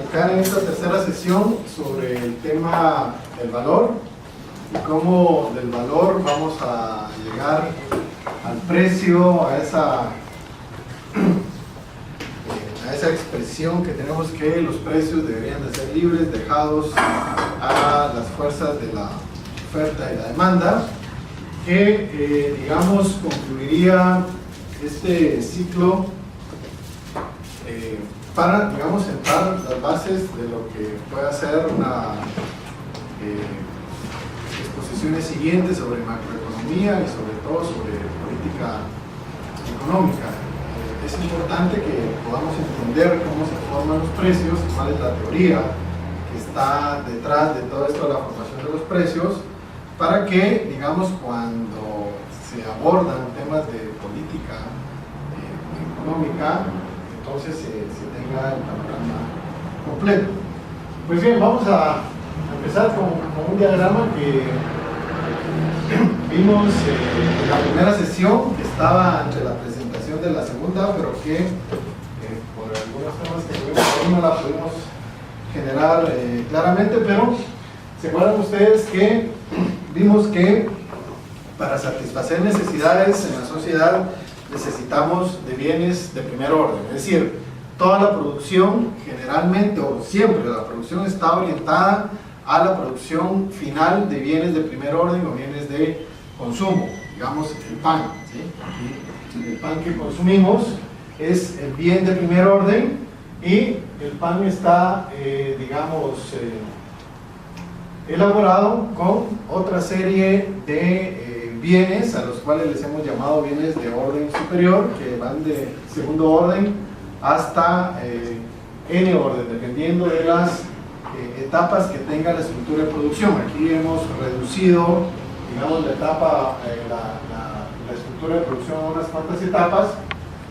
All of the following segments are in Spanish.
platicar en esta tercera sesión sobre el tema del valor y cómo del valor vamos a llegar al precio, a esa expresión que tenemos, que los precios deberían de ser libres, dejados a las fuerzas de la oferta y la demanda, que digamos concluiría este ciclo para, digamos, sentar las bases de lo que pueda ser una exposiciones siguientes sobre macroeconomía y sobre todo sobre política económica. Es importante que podamos entender cómo se forman los precios, cuál es la teoría que está detrás de todo esto de la formación de los precios, para que, digamos, cuando se abordan temas de política económica, entonces se tenga el panorama completo. Pues bien, vamos a empezar con un diagrama que vimos en la primera sesión, que estaba entre la presentación de la segunda, pero que por algunos temas que tuvimos ahí no la pudimos generar claramente. Pero ¿se acuerdan ustedes que vimos que para satisfacer necesidades en la sociedad necesitamos de bienes de primer orden? Es decir, toda la producción generalmente o siempre la producción está orientada a la producción final de bienes de primer orden o bienes de consumo, digamos el pan, ¿sí? Aquí el pan que consumimos es el bien de primer orden, y el pan está digamos elaborado con otra serie de bienes a los cuales les hemos llamado bienes de orden superior, que van de segundo orden hasta n orden, dependiendo de las etapas que tenga la estructura de producción. Aquí hemos reducido, digamos, la etapa, la estructura de producción a unas cuantas etapas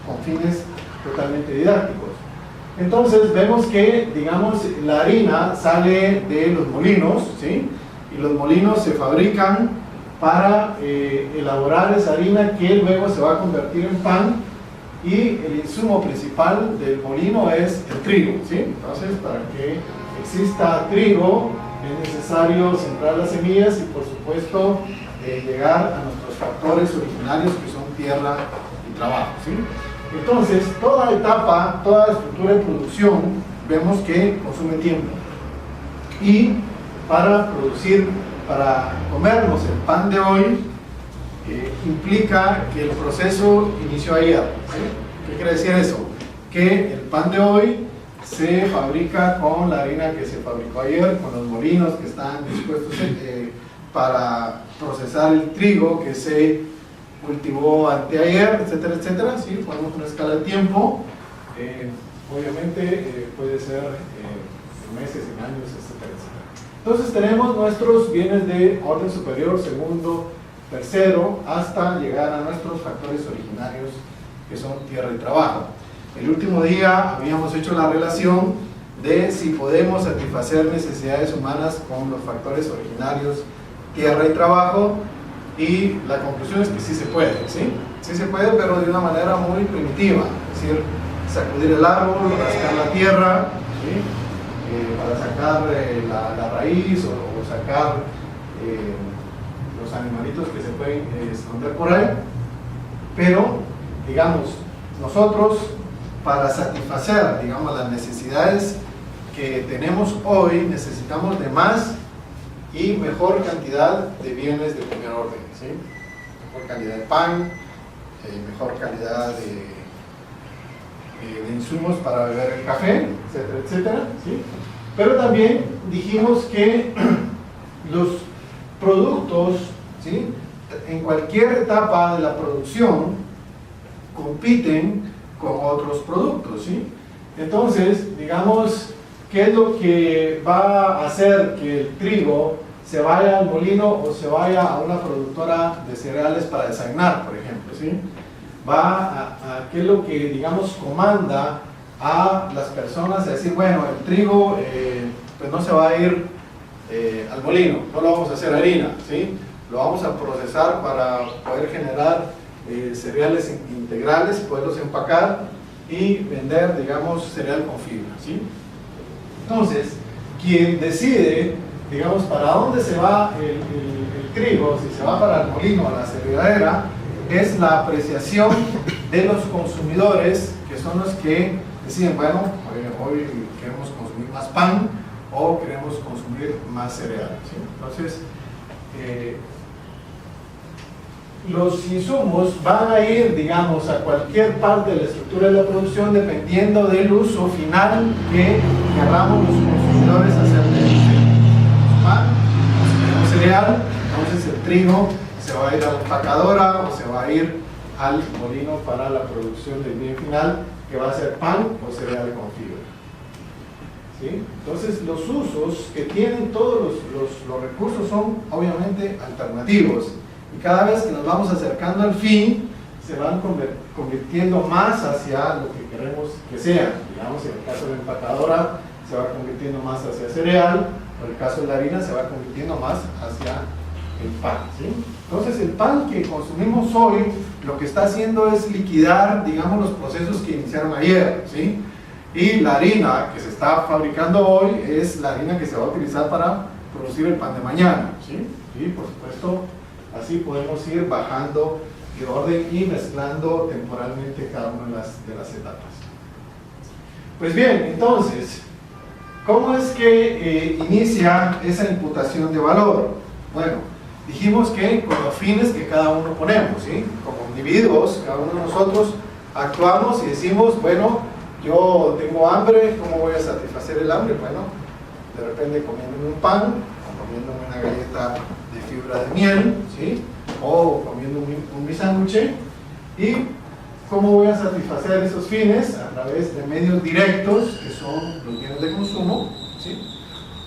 con fines totalmente didácticos. Entonces vemos que, digamos, la harina sale de los molinos, ¿sí? Y los molinos se fabrican para elaborar esa harina que luego se va a convertir en pan, y el insumo principal del molino es el trigo, ¿sí? Entonces, para que exista trigo es necesario sembrar las semillas y, por supuesto, llegar a nuestros factores originarios, que son tierra y trabajo, ¿sí? Entonces, toda etapa, toda estructura de producción, vemos que consume tiempo. Y para producir, para comernos el pan de hoy, implica que el proceso inició ayer, ¿sí? ¿Qué quiere decir eso? Que el pan de hoy se fabrica con la harina que se fabricó ayer, con los molinos que están dispuestos para procesar el trigo que se cultivó anteayer, etcétera, etcétera, ¿sí? Ponemos una escala de tiempo, obviamente puede ser en meses, en años, etcétera, etcétera. Entonces tenemos nuestros bienes de orden superior, segundo, tercero, hasta llegar a nuestros factores originarios, que son tierra y trabajo. El último día habíamos hecho la relación de si podemos satisfacer necesidades humanas con los factores originarios, tierra y trabajo, y la conclusión es que sí se puede, ¿sí? Sí se puede, pero de una manera muy primitiva, es decir, sacudir el árbol, rascar la tierra, ¿sí? Para sacar la raíz o sacar los animalitos que se pueden esconder por ahí. Pero, digamos, nosotros, para satisfacer, digamos, las necesidades que tenemos hoy, necesitamos de más y mejor cantidad de bienes de primer orden, ¿sí? Mejor calidad de pan, mejor calidad de insumos para beber el café, etcétera, etcétera, ¿sí? Pero también dijimos que los productos, ¿sí?, en cualquier etapa de la producción compiten con otros productos, ¿sí? Entonces, digamos, ¿qué es lo que va a hacer que el trigo se vaya al molino o se vaya a una productora de cereales para desayunar, por ejemplo, ¿sí? ¿Qué es lo que, digamos, comanda a las personas a decir, bueno, el trigo pues no se va a ir al molino, no lo vamos a hacer harina, ¿sí? Lo vamos a procesar para poder generar cereales integrales, poderlos empacar y vender, digamos, cereal con fibra, ¿sí? Entonces, quien decide, digamos, para dónde se va el trigo, si se va para el molino o a la cerealera, es la apreciación de los consumidores, que son los que deciden, bueno, hoy queremos consumir más pan o queremos consumir más cereal, ¿sí? Entonces, los insumos van a ir, digamos, a cualquier parte de la estructura de la producción dependiendo del uso final que queramos los consumidores hacer del pan. Si queremos cereal, entonces el trigo se va a ir a la empacadora o se va a ir al molino para la producción del bien final, que va a ser pan o cereal con fibra. ¿Sí? Entonces los usos que tienen todos los recursos son obviamente alternativos, y cada vez que nos vamos acercando al fin se van convirtiendo más hacia lo que queremos que sea. Digamos, en el caso de la empacadora se va convirtiendo más hacia cereal, o en el caso de la harina se va convirtiendo más hacia el pan, ¿sí? Entonces el pan que consumimos hoy lo que está haciendo es liquidar, digamos, los procesos que iniciaron ayer, ¿sí? Y la harina que se está fabricando hoy es la harina que se va a utilizar para producir el pan de mañana, ¿sí? Y por supuesto así podemos ir bajando de orden y mezclando temporalmente cada una de las etapas. Pues bien, entonces, ¿cómo es que inicia esa imputación de valor? Bueno, dijimos que con los fines que cada uno ponemos, ¿sí? Como individuos, cada uno de nosotros actuamos y decimos, bueno, yo tengo hambre, ¿cómo voy a satisfacer el hambre? Bueno, de repente comiéndome un pan, o comiéndome una galleta de fibra de miel, ¿sí? O comiendo un sándwich. ¿Y cómo voy a satisfacer esos fines? A través de medios directos, que son los bienes de consumo, ¿sí?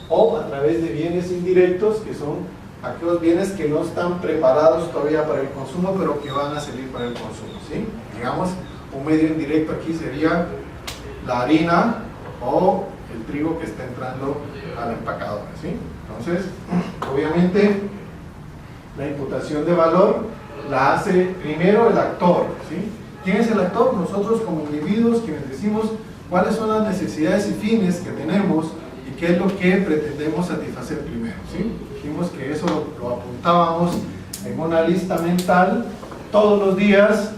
O a través de bienes indirectos, que son aquellos bienes que no están preparados todavía para el consumo, pero que van a servir para el consumo, ¿sí? Digamos, un medio indirecto aquí sería la harina o el trigo que está entrando a la empacadora, ¿sí? Entonces, obviamente, la imputación de valor la hace primero el actor, ¿sí? ¿Quién es el actor? Nosotros como individuos, quienes decimos cuáles son las necesidades y fines que tenemos y qué es lo que pretendemos satisfacer primero, ¿sí? Dijimos que eso lo apuntábamos en una lista mental todos los días,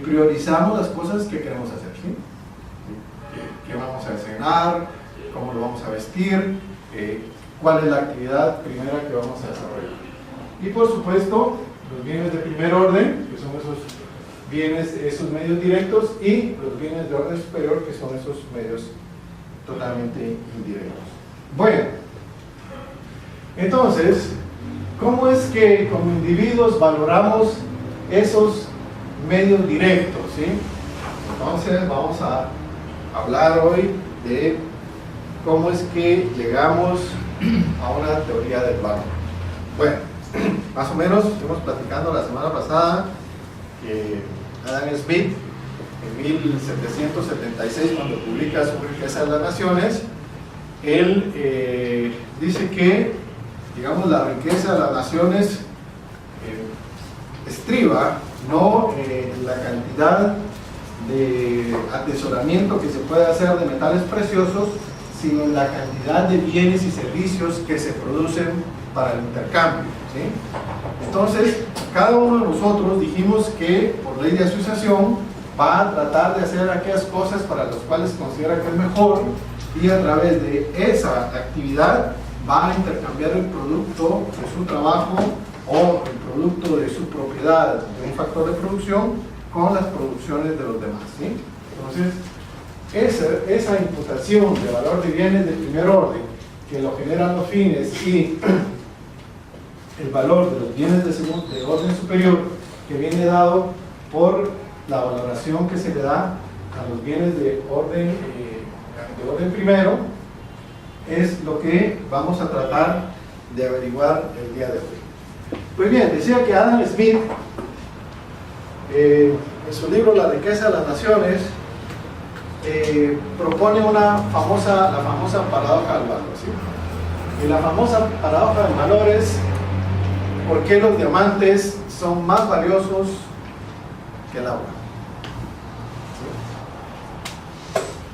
priorizamos las cosas que queremos hacer, ¿sí? ¿Qué vamos a cenar? ¿Cómo lo vamos a vestir? ¿Cuál es la actividad primera que vamos a desarrollar? Y por supuesto, los bienes de primer orden, que son esos bienes, esos medios directos, y los bienes de orden superior, que son esos medios totalmente indirectos. Bueno, entonces, ¿cómo es que como individuos valoramos esos medios directos, ¿sí? Entonces vamos a hablar hoy de cómo es que llegamos a una teoría del valor. Bueno, más o menos estuvimos platicando la semana pasada que Adam Smith en 1776, cuando publica su Riqueza de las Naciones, él dice que, digamos, la riqueza de las naciones estriba no en la cantidad de atesoramiento que se puede hacer de metales preciosos, sino en la cantidad de bienes y servicios que se producen para el intercambio, ¿sí? Entonces, cada uno de nosotros dijimos que por ley de asociación va a tratar de hacer aquellas cosas para las cuales considera que es mejor, y a través de esa actividad va a intercambiar el producto de su trabajo o el producto de su propiedad de un factor de producción con las producciones de los demás, ¿sí? Entonces, esa imputación de valor de bienes de primer orden, que lo generan los fines, y el valor de los bienes de orden superior, que viene dado por la valoración que se le da a los bienes de orden primero, es lo que vamos a tratar de averiguar el día de hoy. Pues bien, decía que Adam Smith, en su libro La Riqueza de las Naciones, propone la famosa paradoja del valor, ¿sí? Y la famosa paradoja del valor es ¿por qué los diamantes son más valiosos que el agua? ¿Sí?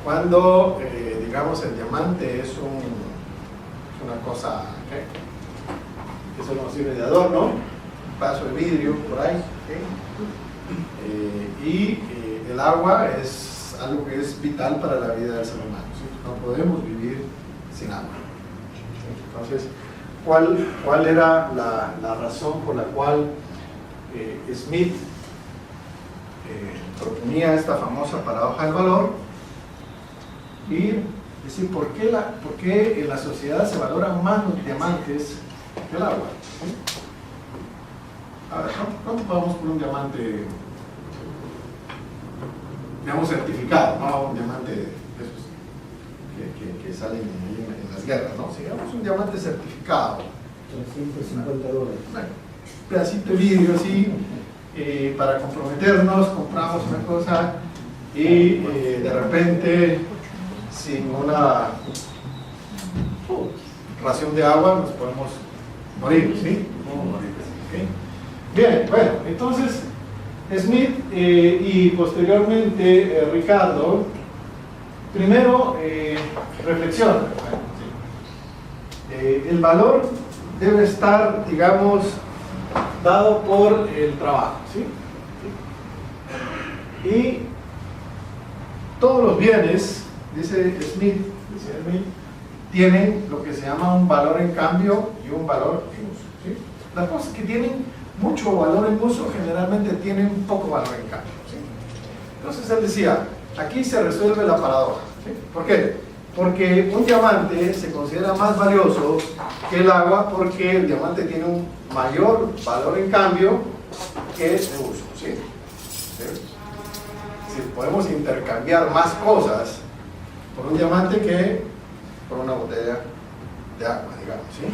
cuando, digamos, el diamante es una cosa que solo nos sirve de adorno, un pedazo de vidrio por ahí, y el agua es algo que es vital para la vida del ser humano, ¿sí? No podemos vivir sin agua. Entonces, ¿cuál era la razón por la cual Smith proponía esta famosa paradoja del valor? Y decir, ¿por qué en la sociedad se valoran más los diamantes que el agua? ¿Sí? A ver, ¿cuánto pagamos por un diamante, digamos, certificado? No un diamante de esos que salen en las guerras, ¿no? Si digamos un diamante certificado, $350. bueno, un pedacito de vidrio así, para comprometernos, compramos una cosa y de repente, sin una ración de agua, nos podemos morir, ¿sí? ¿Okay? Bien, bueno, entonces Smith y posteriormente Ricardo, primero reflexiona. El valor debe estar, digamos, dado por el trabajo, ¿sí? Y todos los bienes, dice Smith, tienen lo que se llama un valor en cambio y un valor en uso, ¿sí? Las cosas que tienen mucho valor en uso generalmente tienen poco valor en cambio, ¿sí? Entonces él decía, aquí se resuelve la paradoja, ¿sí? ¿Por qué? Porque un diamante se considera más valioso que el agua porque el diamante tiene un mayor valor en cambio que de uso, ¿sí? ¿Sí? Si podemos intercambiar más cosas por un diamante que por una botella de agua, digamos, ¿sí?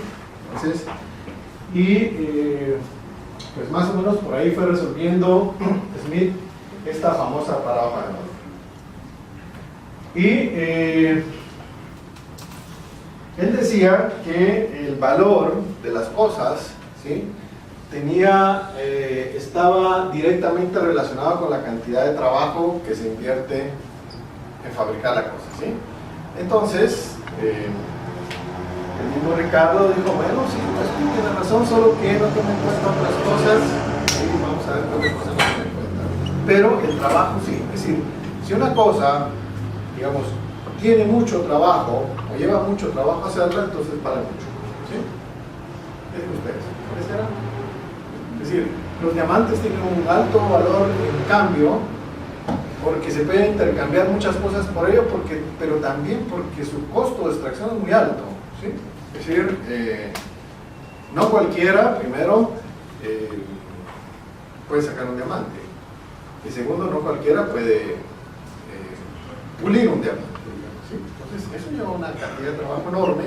Entonces, pues más o menos por ahí fue resolviendo Smith esta famosa paradoja de valor. Él decía que el valor de las cosas, ¿sí?, estaba directamente relacionado con la cantidad de trabajo que se invierte en fabricar la cosa, ¿sí? Entonces, el mismo Ricardo dijo, bueno, sí, pues tiene razón, solo que no tome en cuenta otras cosas, y vamos a ver qué cosas no tome en cuenta. Pero el trabajo sí, es decir, si una cosa, digamos, tiene mucho trabajo, o lleva mucho trabajo hacerla, entonces vale mucho, ¿sí? ¿Qué dicen ustedes? ¿Parecerá? Es decir, los diamantes tienen un alto valor en cambio, porque se pueden intercambiar muchas cosas por ello, pero también porque su costo de extracción es muy alto, ¿sí? Es decir, no cualquiera, primero, puede sacar un diamante, y segundo, no cualquiera puede pulir un diamante, digamos, ¿sí? Entonces, eso lleva una cantidad de trabajo enorme,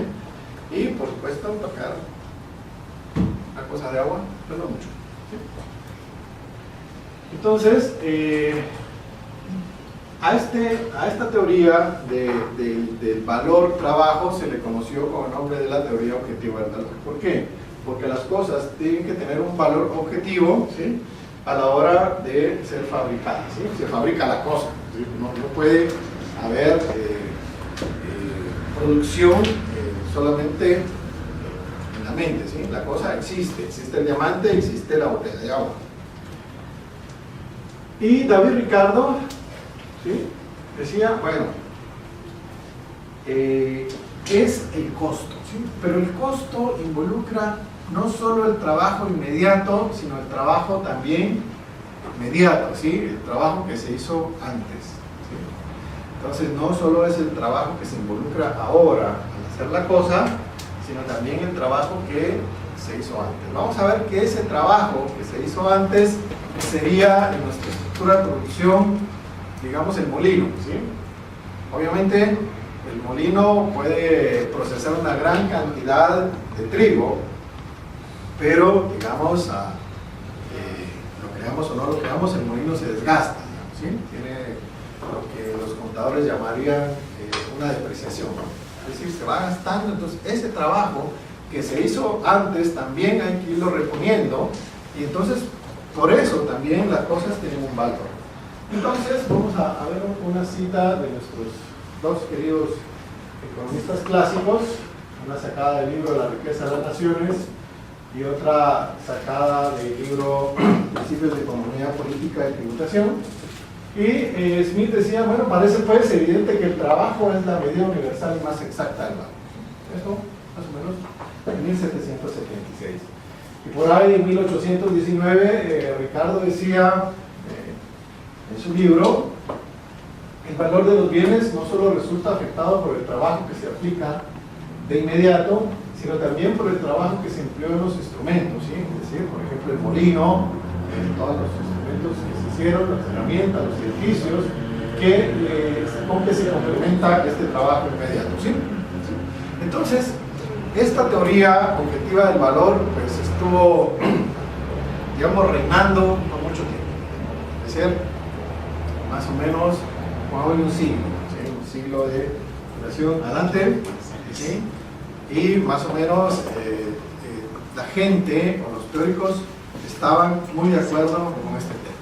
y por supuesto, tocar una cosa de agua, pues no mucho, ¿sí? Entonces, a esta teoría del valor trabajo se le conoció con el nombre de la teoría objetiva del valor. ¿Por qué? Porque las cosas tienen que tener un valor objetivo, ¿sí?, a la hora de ser fabricadas, ¿sí? Se fabrica la cosa, ¿sí? No puede haber producción solamente en la mente, ¿sí? La cosa existe el diamante, existe la botella de agua. Y David Ricardo, ¿sí?, decía, bueno, es el costo, ¿sí? Pero el costo involucra no solo el trabajo inmediato, sino el trabajo también mediato, ¿sí? El trabajo que se hizo antes, ¿sí? Entonces no solo es el trabajo que se involucra ahora al hacer la cosa, sino también el trabajo que se hizo antes. Vamos a ver que ese trabajo que se hizo antes sería en nuestra estructura de producción, digamos, el molino, ¿sí? Obviamente el molino puede procesar una gran cantidad de trigo, pero digamos, lo creamos o no lo creamos, el molino se desgasta, digamos, ¿sí? Tiene lo que los contadores llamarían una depreciación, es decir, se va gastando. Entonces ese trabajo que se hizo antes también hay que irlo reponiendo, y entonces por eso también las cosas tienen un valor. Entonces vamos a ver una cita de nuestros dos queridos economistas clásicos, una sacada del libro La riqueza de las naciones y otra sacada del libro Principios de economía política y tributación. Y Smith decía, bueno, parece pues evidente que el trabajo es la medida universal y más exacta del valor. Eso, más o menos, en 1776. Y por ahí, en 1819, Ricardo decía en su libro, el valor de los bienes no solo resulta afectado por el trabajo que se aplica de inmediato, sino también por el trabajo que se empleó en los instrumentos, ¿sí? Es decir, por ejemplo, el molino, todos los instrumentos que se hicieron, las herramientas, los edificios, con que se complementa este trabajo inmediato, ¿sí? Entonces, esta teoría objetiva del valor pues estuvo, digamos, reinando por mucho tiempo. Es decir, más o menos como hoy un siglo, ¿sí? Un siglo de duración adelante, ¿sí? Y más o menos la gente o los teóricos estaban muy de acuerdo con este tema.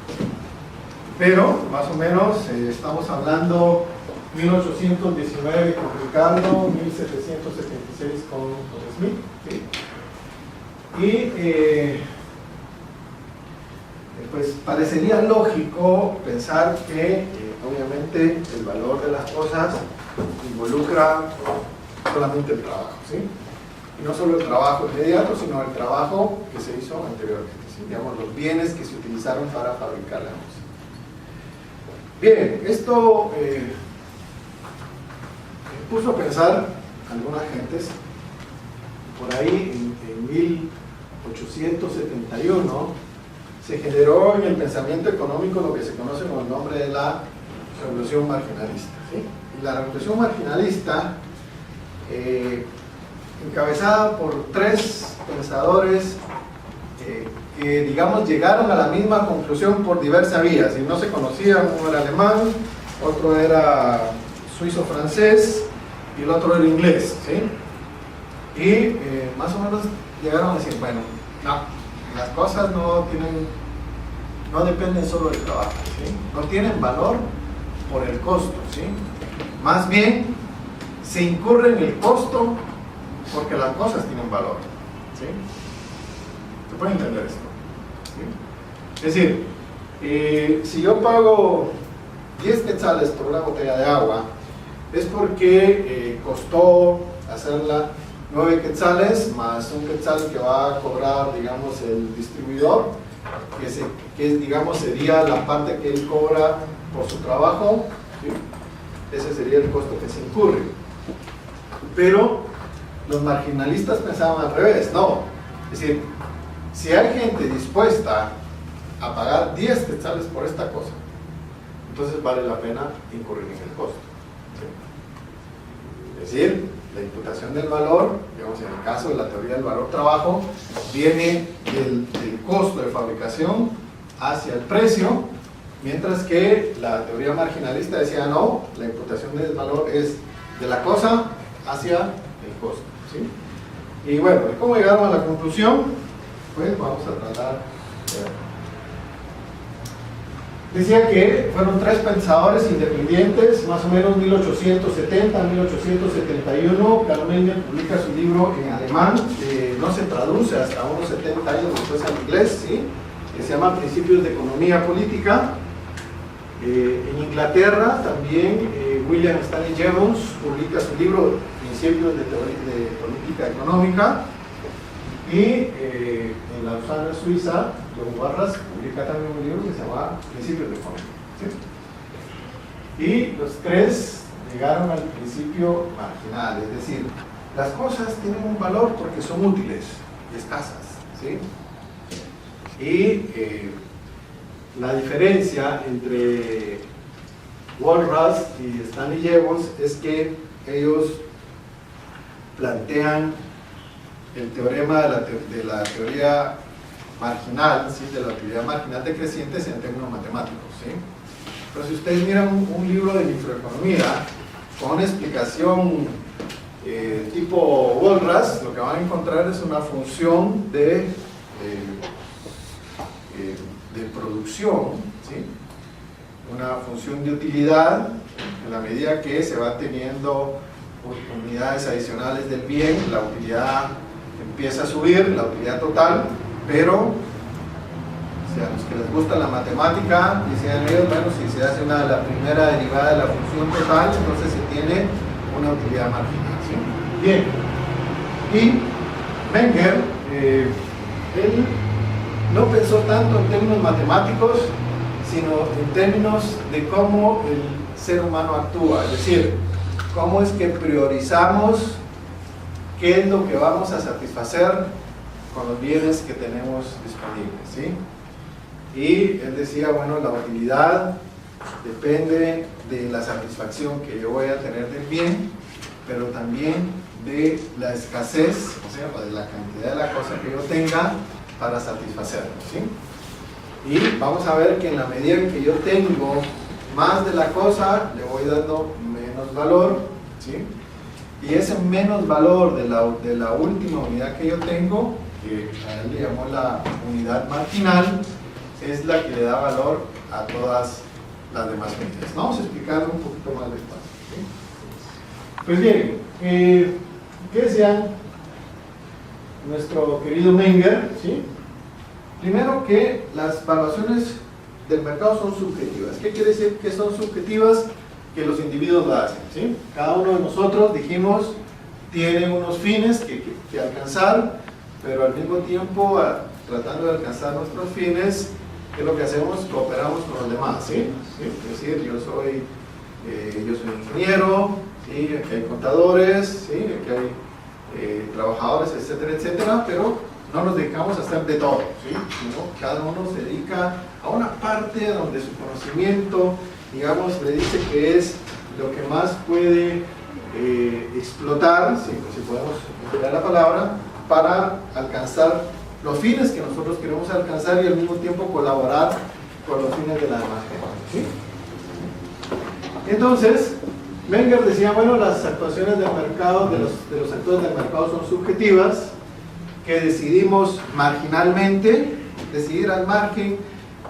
Pero, más o menos, estamos hablando 1819 con Ricardo, 1776 con Smith, ¿sí? Y pues parecería lógico pensar que obviamente el valor de las cosas involucra solamente el trabajo, ¿sí? Y no solo el trabajo inmediato, sino el trabajo que se hizo anteriormente, ¿sí? Digamos, los bienes que se utilizaron para fabricar la música. Bien, esto puso a pensar a algunas gentes. Por ahí, en 1871, se generó en el pensamiento económico lo que se conoce con el nombre de la revolución marginalista, ¿sí? Y la revolución marginalista, encabezada por tres pensadores que, digamos, llegaron a la misma conclusión por diversas vías, y no se conocían. Uno era alemán, otro era suizo-francés y el otro era inglés, ¿sí? Y más o menos llegaron a decir, bueno, no, las cosas no dependen solo del trabajo, ¿sí? No tienen valor por el costo, ¿sí? Más bien se incurre en el costo porque las cosas tienen valor, ¿sí? ¿Se puede entender esto? ¿Sí? Es decir, si yo pago 10 quetzales por una botella de agua, es porque costó hacerla 9 quetzales más un quetzal que va a cobrar, digamos, el distribuidor, que digamos, sería la parte que él cobra por su trabajo, ¿sí? Ese sería el costo que se incurre. Pero los marginalistas pensaban al revés, no. Es decir, si hay gente dispuesta a pagar 10 quetzales por esta cosa, entonces vale la pena incurrir en el costo, ¿sí? Es decir, la imputación del valor, digamos, en el caso de la teoría del valor trabajo, viene del costo de fabricación hacia el precio, mientras que la teoría marginalista decía no, la imputación del valor es de la cosa hacia el costo, ¿sí? Y bueno, ¿cómo llegaron a la conclusión? Pues vamos a tratar de ver. Decía que fueron tres pensadores independientes, más o menos 1870, 1871. Carl Menger publica su libro en alemán, que no se traduce hasta unos 70 años después al inglés, ¿sí? Que se llama Principios de economía política. En Inglaterra también William Stanley Jevons publica su libro Principios de política económica. Y en Lausana, Suiza, John Warras publica también un libro que se llama Principios de Economía, ¿sí? Y los tres llegaron al principio marginal, es decir, las cosas tienen un valor porque son útiles y escasas, ¿sí? Y la diferencia entre Walras y Stanley Jevons es que ellos plantean el teorema de la teoría marginal, ¿sí? De la teoría marginal decrecientes en términos matemáticos, ¿sí? Pero si ustedes miran un libro de microeconomía con una explicación tipo Walras, lo que van a encontrar es una función de producción, ¿sí? Una función de utilidad, en la medida que se va teniendo unidades adicionales del bien, la utilidad empieza a subir, la utilidad total, pero si a los que les gusta la matemática, decían ellos, bueno, si se hace la primera derivada de la función total, entonces se tiene una utilidad marginal, ¿sí? Bien, y Menger, él no pensó tanto en términos matemáticos, sino en términos de cómo el ser humano actúa, es decir, cómo es que priorizamos qué es lo que vamos a satisfacer con los bienes que tenemos disponibles, ¿sí? Y él decía, bueno, la utilidad depende de la satisfacción que yo voy a tener del bien, pero también de la escasez, o sea, de la cantidad de la cosa que yo tenga para satisfacerlo, ¿sí? Y vamos a ver que en la medida en que yo tengo más de la cosa, le voy dando menos valor, ¿sí? Y ese menos valor de la última unidad que yo tengo, que a él le llamó la unidad marginal, es la que le da valor a todas las demás unidades. Vamos a explicarlo un poquito más despacio, ¿sí? Pues bien, ¿qué decía nuestro querido Menger? ¿Sí? Primero, que las valuaciones del mercado son subjetivas. ¿Qué quiere decir que son subjetivas? Que los individuos la hacen, ¿sí? Cada uno de nosotros, dijimos, tiene unos fines que alcanzar, pero al mismo tiempo, tratando de alcanzar nuestros fines, ¿qué es lo que hacemos? Cooperamos con los demás, ¿sí? ¿Sí? Es decir, yo soy ingeniero, ¿sí? Aquí hay contadores, ¿sí? Aquí hay trabajadores, etcétera, etcétera, pero no nos dedicamos a hacer de todo, ¿sí? Sino cada uno se dedica a una parte donde su conocimiento, digamos, le dice que es lo que más puede explotar, ¿sí? Si podemos emplear la palabra, para alcanzar los fines que nosotros queremos alcanzar y al mismo tiempo colaborar con los fines de la demás gente, ¿sí? Entonces, Menger decía, bueno, las actuaciones del mercado, de los actores del mercado son subjetivas, que decidimos marginalmente. Decidir al margen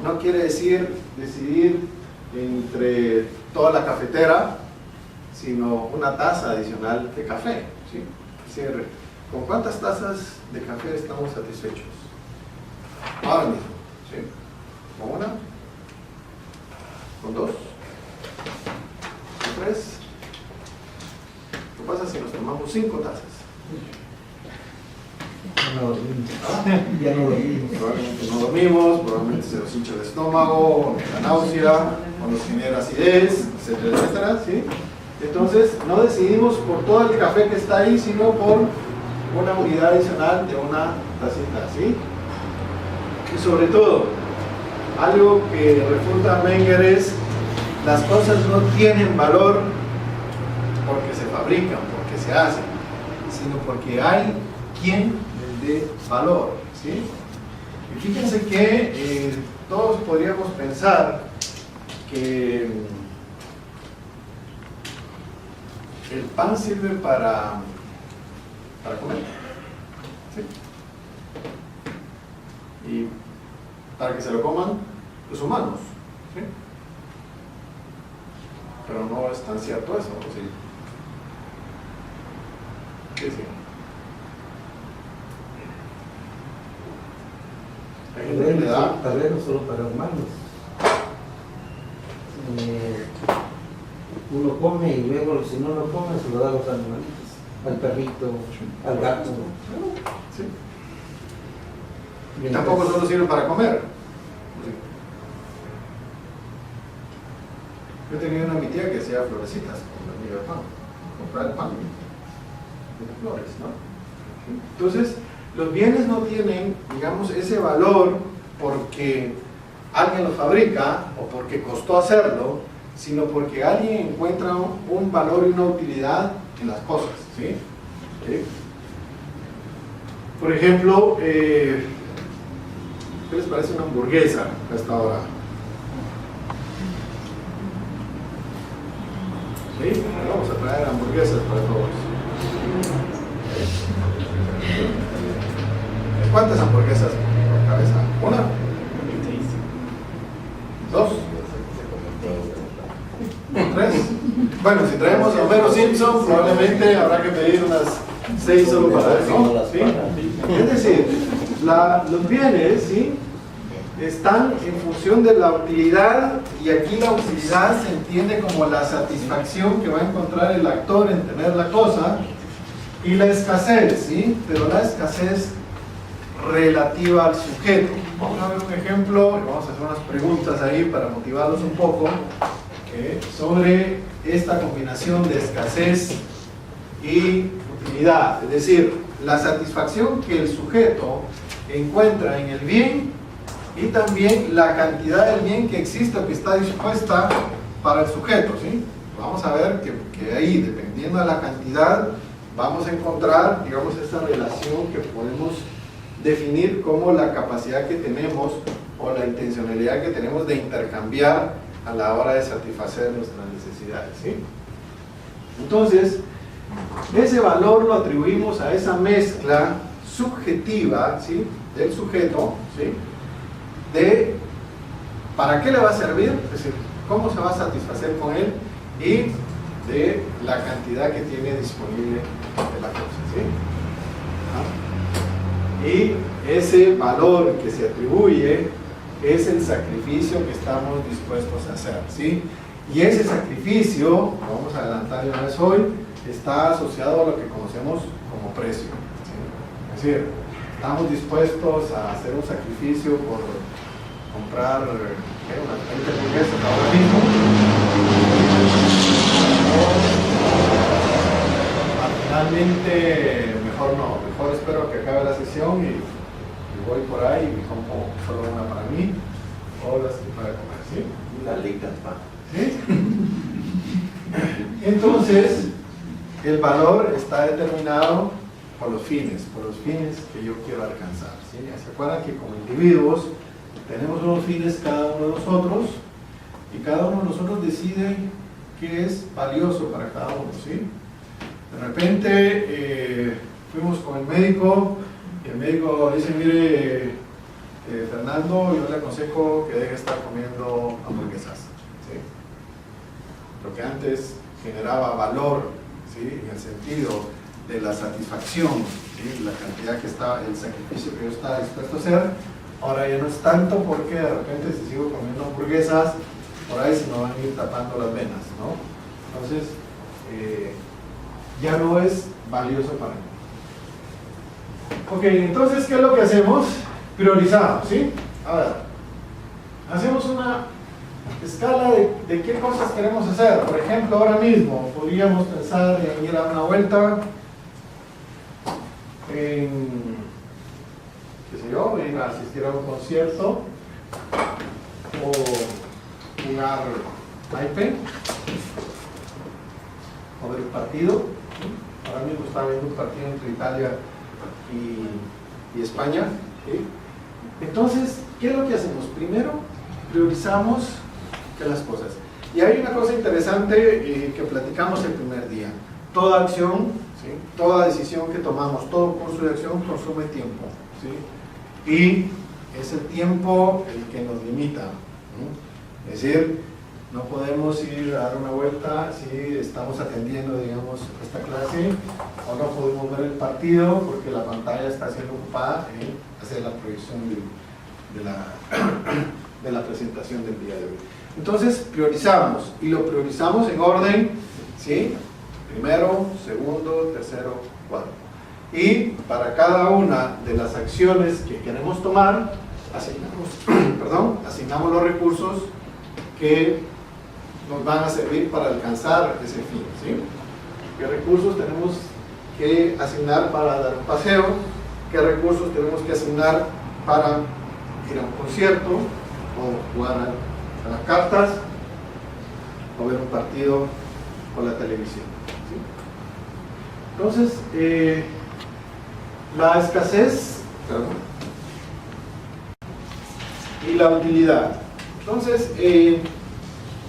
no quiere decir decidir entre toda la cafetera, sino una taza adicional de café, ¿sí? Es decir, ¿con cuántas tazas de café estamos satisfechos ahora mismo? ¿Sí? ¿Con una? ¿Con dos? ¿Con tres? ¿Qué pasa si nos tomamos 5 tazas? Ya no dormimos. Ya no dormimos. Probablemente no dormimos, probablemente se nos hincha el estómago, la náusea, o nos genera acidez, etcétera, etcétera, ¿sí? Entonces, no decidimos por todo el café que está ahí, sino por una unidad adicional de una tacita, ¿sí? Y sobre todo, algo que refuta Menger es: las cosas no tienen valor porque se fabrican, porque se hacen, sino porque hay quien les dé valor, ¿sí? Y fíjense que todos podríamos pensar que el pan sirve para comer, ¿sí? Y para que se lo coman los humanos, ¿sí? Pero no es tan cierto eso, ¿o sí? ¿Qué decir? Hay gente que le da. Tal vez no solo para humanos. Uno come y luego, si no lo come, se lo da a los animalitos, al perrito, al gato. Sí. Y tampoco solo sirve para comer. Yo tenía una mi tía que hacía florecitas con la miga de pan, comprar el pan de flores, ¿no? Entonces, los bienes no tienen, digamos, ese valor porque alguien los fabrica o porque costó hacerlo, sino porque alguien encuentra un valor y una utilidad en las cosas, ¿sí? ¿Sí? Por ejemplo, ¿qué les parece una hamburguesa a esta hora? ¿Sí? Vamos a traer hamburguesas para todos. ¿Cuántas hamburguesas por cabeza? ¿Una? ¿Dos? ¿Tres? Bueno, si traemos a Homero Simpson, probablemente habrá que pedir unas 6 solo para eso, ¿no? ¿Sí? Es decir, los bienes, ¿sí?, están en función de la utilidad, y aquí la utilidad se entiende como la satisfacción que va a encontrar el actor en tener la cosa, y la escasez, ¿sí? Pero la escasez relativa al sujeto. Vamos a ver un ejemplo y vamos a hacer unas preguntas ahí para motivarlos un poco sobre esta combinación de escasez y utilidad, es decir, la satisfacción que el sujeto encuentra en el bien y también la cantidad del bien que existe o que está dispuesta para el sujeto, ¿sí? Vamos a ver que ahí, dependiendo de la cantidad, vamos a encontrar, digamos, esta relación que podemos definir como la capacidad que tenemos o la intencionalidad que tenemos de intercambiar a la hora de satisfacer nuestras necesidades, ¿sí? Entonces, ese valor lo atribuimos a esa mezcla subjetiva, ¿sí?, del sujeto, ¿sí?, de para qué le va a servir, es decir, cómo se va a satisfacer con él, y de la cantidad que tiene disponible de la cosa, ¿sí? Y ese valor que se atribuye es el sacrificio que estamos dispuestos a hacer, ¿sí? Y ese sacrificio, vamos a adelantar de una vez hoy, está asociado a lo que conocemos como precio, ¿sí? Es decir, estamos dispuestos a hacer un sacrificio por comprar unas 20 hamburguesas ahora mismo, finalmente mejor no, mejor espero que acabe la sesión y voy por ahí y me compro solo una para mí o las que para comer, ¿sí? Una liga, pa. ¿Sí? Entonces, el valor está determinado por los fines que yo quiero alcanzar, ¿sí? ¿Se acuerdan que como individuos tenemos unos fines cada uno de nosotros y cada uno de nosotros decide qué es valioso para cada uno, ¿sí? De repente fuimos con el médico y el médico dice, mire, Fernando, yo le aconsejo que deje de estar comiendo hamburguesas, ¿sí? Lo que antes generaba valor, ¿sí?, en el sentido de la satisfacción, ¿sí?, la cantidad que estaba, el sacrificio que yo estaba dispuesto a hacer, ahora ya no es tanto, porque de repente si sigo comiendo hamburguesas, por ahí se me van a ir tapando las venas, ¿no? Entonces, ya no es valioso para mí. Ok, entonces, ¿qué es lo que hacemos? Priorizamos, ¿sí? A ver, hacemos una escala de qué cosas queremos hacer. Por ejemplo, ahora mismo podríamos pensar en ir a una vuelta, en, qué sé yo, ir a asistir a un concierto o jugar naipe o ver un partido. Ahora mismo está viendo un partido entre Italia y España, ¿sí? Entonces, ¿qué es lo que hacemos? Primero, priorizamos las cosas. Y hay una cosa interesante que platicamos el primer día. Toda acción, ¿sí?, toda decisión que tomamos, todo curso de acción consume tiempo, ¿sí? Y es el tiempo el que nos limita, ¿no? Es decir, no podemos ir a dar una vuelta si estamos atendiendo, digamos, esta clase, o no podemos ver el partido porque la pantalla está siendo ocupada en hacer la proyección de la presentación del día de hoy. Entonces priorizamos, y lo priorizamos en orden, ¿sí?, primero, segundo, tercero, cuarto. Y para cada una de las acciones que queremos tomar, asignamos los recursos que nos van a servir para alcanzar ese fin, ¿sí? ¿Qué recursos tenemos que asignar para dar un paseo? ¿Qué recursos tenemos que asignar para ir a un concierto o jugar a las cartas o ver un partido por la televisión, ¿sí? Entonces, la escasez, y la utilidad. Entonces,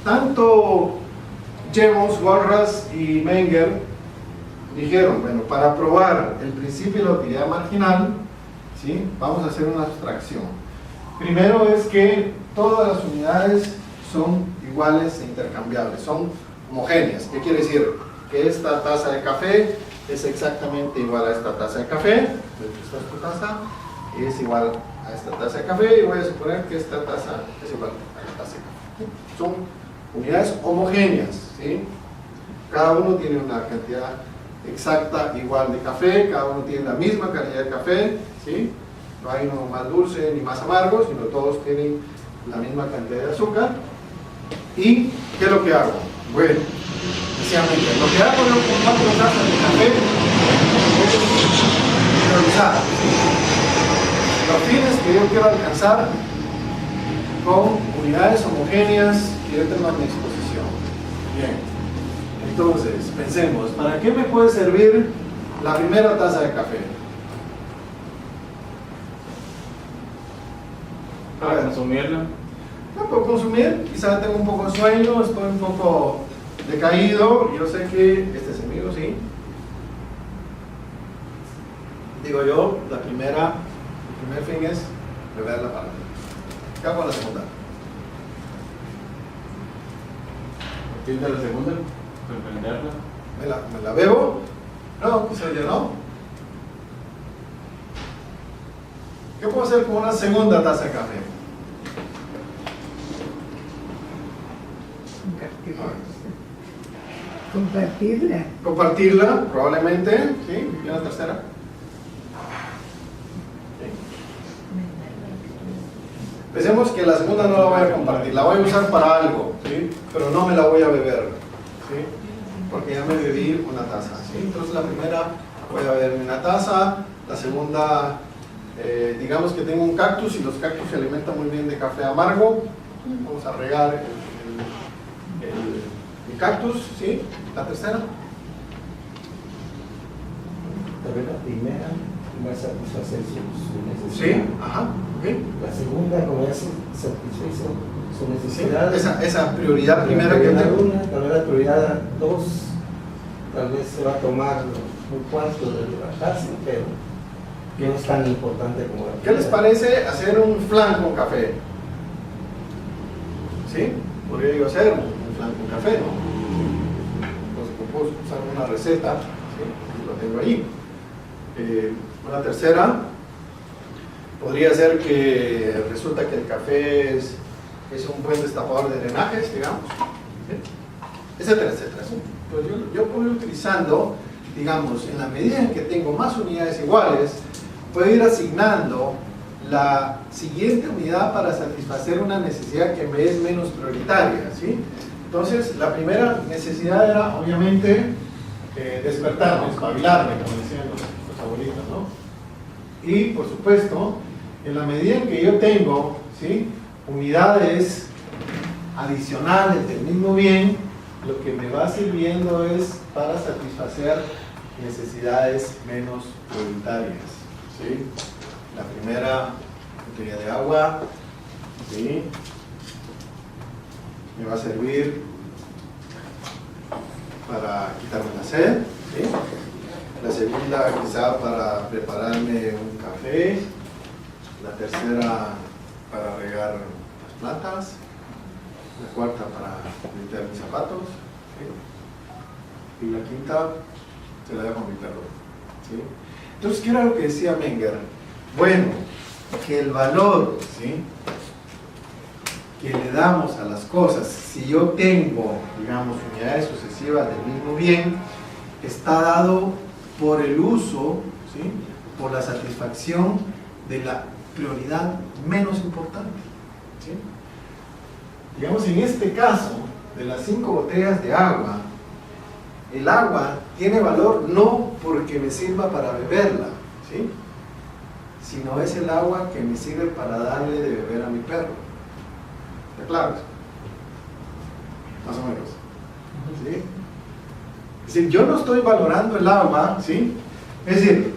tanto Jevons, Walras y Menger dijeron, bueno, para probar el principio de la utilidad marginal, ¿sí?, vamos a hacer una abstracción. Primero es que todas las unidades son iguales e intercambiables, son homogéneas. ¿Qué quiere decir? Que esta taza de café es exactamente igual a esta taza de café. Esta es tu taza, es igual a esta taza de café, y voy a suponer que esta taza es igual a la taza de café. Son unidades homogéneas, ¿sí? Cada uno tiene una cantidad exacta igual de café, cada uno tiene la misma calidad de café, ¿sí? No hay uno más dulce ni más amargo, sino todos tienen la misma cantidad de azúcar. ¿Y qué es lo que hago? Bueno, precisamente, lo que hago yo con 4 tazas de café es priorizar los fines que yo quiero alcanzar con unidades homogéneas que yo tengo a mi disposición. Bien, entonces, pensemos, ¿para qué me puede servir la primera taza de café? Para consumirla. No puedo consumir, quizás tengo un poco de sueño, estoy un poco decaído, yo sé que este es el mío, sí. Digo yo, el primer fin es beberla para mí. ¿Qué hago con la segunda? A partir de la segunda, sorprenderla. ¿Me la bebo? No, quizás ya no. ¿Qué puedo hacer con una segunda taza de café? Compartirla. Compartirla, probablemente, ¿sí? ¿Y una tercera? ¿Sí? Pensemos que la segunda no la voy a compartir, la voy a usar para algo, ¿sí? Pero no me la voy a beber, ¿sí? Porque ya me bebí una taza, ¿sí? Entonces la primera voy a beberme una taza, la segunda, digamos que tengo un cactus y los cactus se alimentan muy bien de café amargo, vamos a regar el cactus, ¿sí? La tercera. Tal vez la primera va a satisfacer su Sí, necesidad. ajá, ok. La segunda, como ya se satisfizo su Sí, necesidad. esa prioridad primera que prioridad tengo. una, tal vez la prioridad 2, tal vez se va a tomar un cuarto de la taza, pero no es tan importante como la ¿Qué les parece hacer un flan con café? ¿Sí? Podría yo hacer un flan con café, ¿no? Entonces, puedo usar una receta, ¿sí? Lo tengo ahí. Una tercera, podría ser que resulta que el café es un buen destapador de drenajes, digamos, ¿sí? Etcétera, etcétera, ¿sí? Entonces, yo puedo ir utilizando, digamos, en la medida en que tengo más unidades iguales, puedo ir asignando la siguiente unidad para satisfacer una necesidad que me es menos prioritaria, ¿sí? Entonces, la primera necesidad era, obviamente, despertarme, espabilarme, como decían los abuelitos, ¿no? Y, por supuesto, en la medida en que yo tengo, ¿sí?, unidades adicionales del mismo bien, lo que me va sirviendo es para satisfacer necesidades menos prioritarias, ¿sí? La primera, botella de agua, ¿sí?, me va a servir para quitarme la sed, ¿sí? La segunda quizá para prepararme un café, la tercera para regar las plantas, la cuarta para limpiar mis zapatos, ¿sí? Y la quinta se la dejo a mi perro, ¿sí? Entonces, ¿qué era lo que decía Menger? Bueno, que el valor, ¿sí?, que le damos a las cosas, si yo tengo, digamos, unidades sucesivas del mismo bien, está dado por el uso, ¿sí?, por la satisfacción de la prioridad menos importante, ¿sí? Digamos, en este caso, de las 5 botellas de agua, el agua tiene valor no porque me sirva para beberla, ¿sí?, sino es el agua que me sirve para darle de beber a mi perro. ¿Está claro? Más o menos. ¿Sí? Es decir, yo no estoy valorando el agua, ¿sí? Es decir,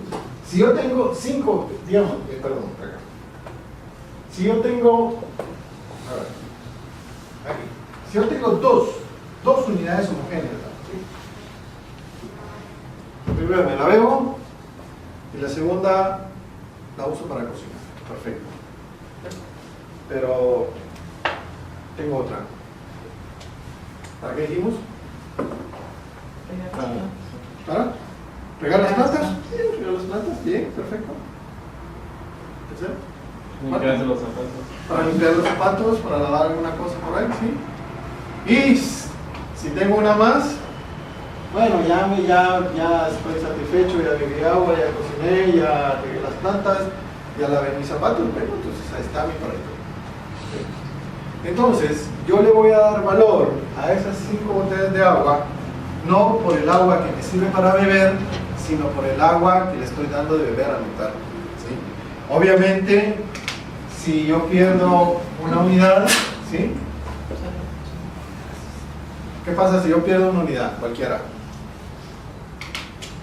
si yo tengo 5, digamos, perdón, acá. Si yo tengo, a ver, aquí. Si yo tengo dos unidades homogéneas, ¿sí? La primera me la bebo y la segunda la uso para cocinar. Perfecto. Pero tengo otra. ¿Para qué dijimos? ¿Para? ¿Regar las plantas? Sí, regar las plantas, bien, perfecto. ¿Tercero? Limpiarse los zapatos. Para limpiar los zapatos, para lavar alguna cosa por ahí, ¿sí? Y si tengo una más, bueno, ya estoy satisfecho, ya bebí agua, ya cociné, ya regué las plantas, ya lavé mis zapatos, bueno, entonces ahí está mi pareto. ¿Sí? Entonces, yo le voy a dar valor a esas 5 botellas de agua, no por el agua que me sirve para beber, sino por el agua que le estoy dando de beber a mi perro. ¿Sí? Obviamente, si yo pierdo una unidad, ¿sí? ¿Qué pasa si yo pierdo una unidad? Cualquiera.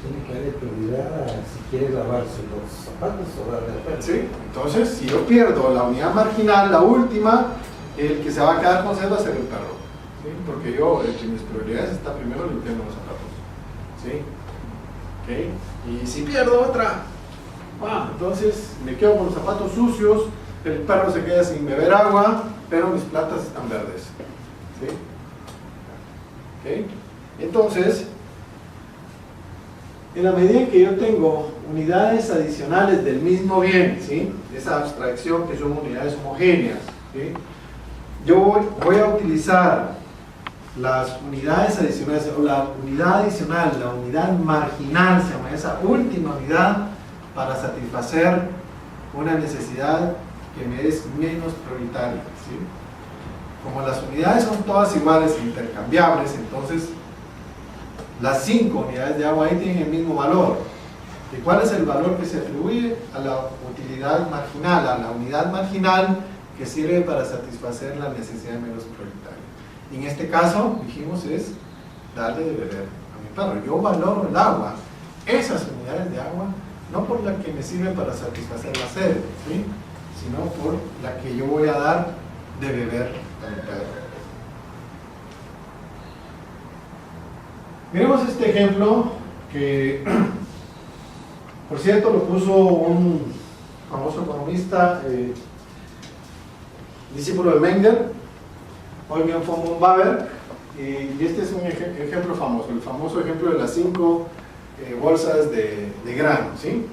Tiene que darle prioridad a si quiere lavarse los zapatos o darle el perro. ¿Sí? Entonces, si yo pierdo la unidad marginal, la última, el que se va a quedar con sed va a ser el perro. ¿Sí? Porque yo, entre mis prioridades, está primero limpiando los zapatos. ¿Sí? ¿Okay? Y si pierdo otra, entonces me quedo con los zapatos sucios, el perro se queda sin beber agua, pero mis plantas están verdes. ¿Sí? ¿Okay? Entonces, en la medida en que yo tengo unidades adicionales del mismo bien, ¿sí? Esa abstracción que son unidades homogéneas, ¿sí? Yo voy a utilizar las unidades adicionales, o la unidad adicional, la unidad marginal, se llama esa última unidad, para satisfacer una necesidad que me es menos prioritaria, ¿sí? Como las unidades son todas iguales e intercambiables, entonces las 5 unidades de agua ahí tienen el mismo valor. ¿Y cuál es el valor que se atribuye? A la utilidad marginal, a la unidad marginal que sirve para satisfacer la necesidad menos prioritaria. Y en este caso, dijimos, es darle de beber a mi perro. Yo valoro el agua, esas unidades de agua, no por la que me sirve para satisfacer la sed, ¿sí? Sino por la que yo voy a dar de beber a mi perro. Miremos este ejemplo que, por cierto, lo puso un famoso economista, discípulo de Menger, Eugen von Baber, y este es un ejemplo famoso, el famoso ejemplo de las 5 bolsas de grano, ¿sí?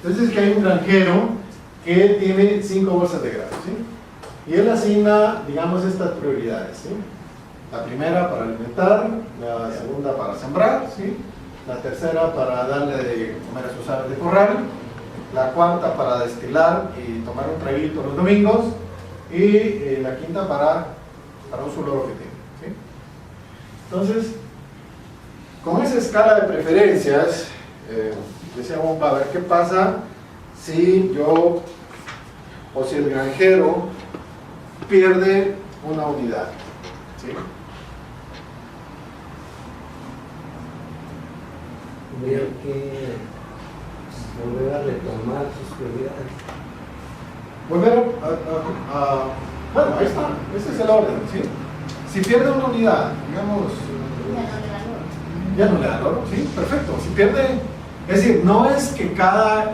Entonces es que hay un granjero que tiene 5 bolsas de grano, ¿sí? Y él asigna, digamos, estas prioridades, ¿sí? La primera para alimentar, la segunda para sembrar, ¿sí? La tercera para darle de comer a sus aves de corral, la cuarta para destilar y tomar un traguito los domingos, y la quinta para un solo loro que tiene, ¿sí? Entonces, con esa escala de preferencias, decíamos, a ver qué pasa si yo, o si el granjero pierde una unidad, ¿sí? Habría que volver a retomar sus prioridades. Volver bueno, ahí está, ese es el orden, ¿sí? Si pierde una unidad, digamos, ya no le da valor, ¿sí? Perfecto. Si pierde, es decir, no es que cada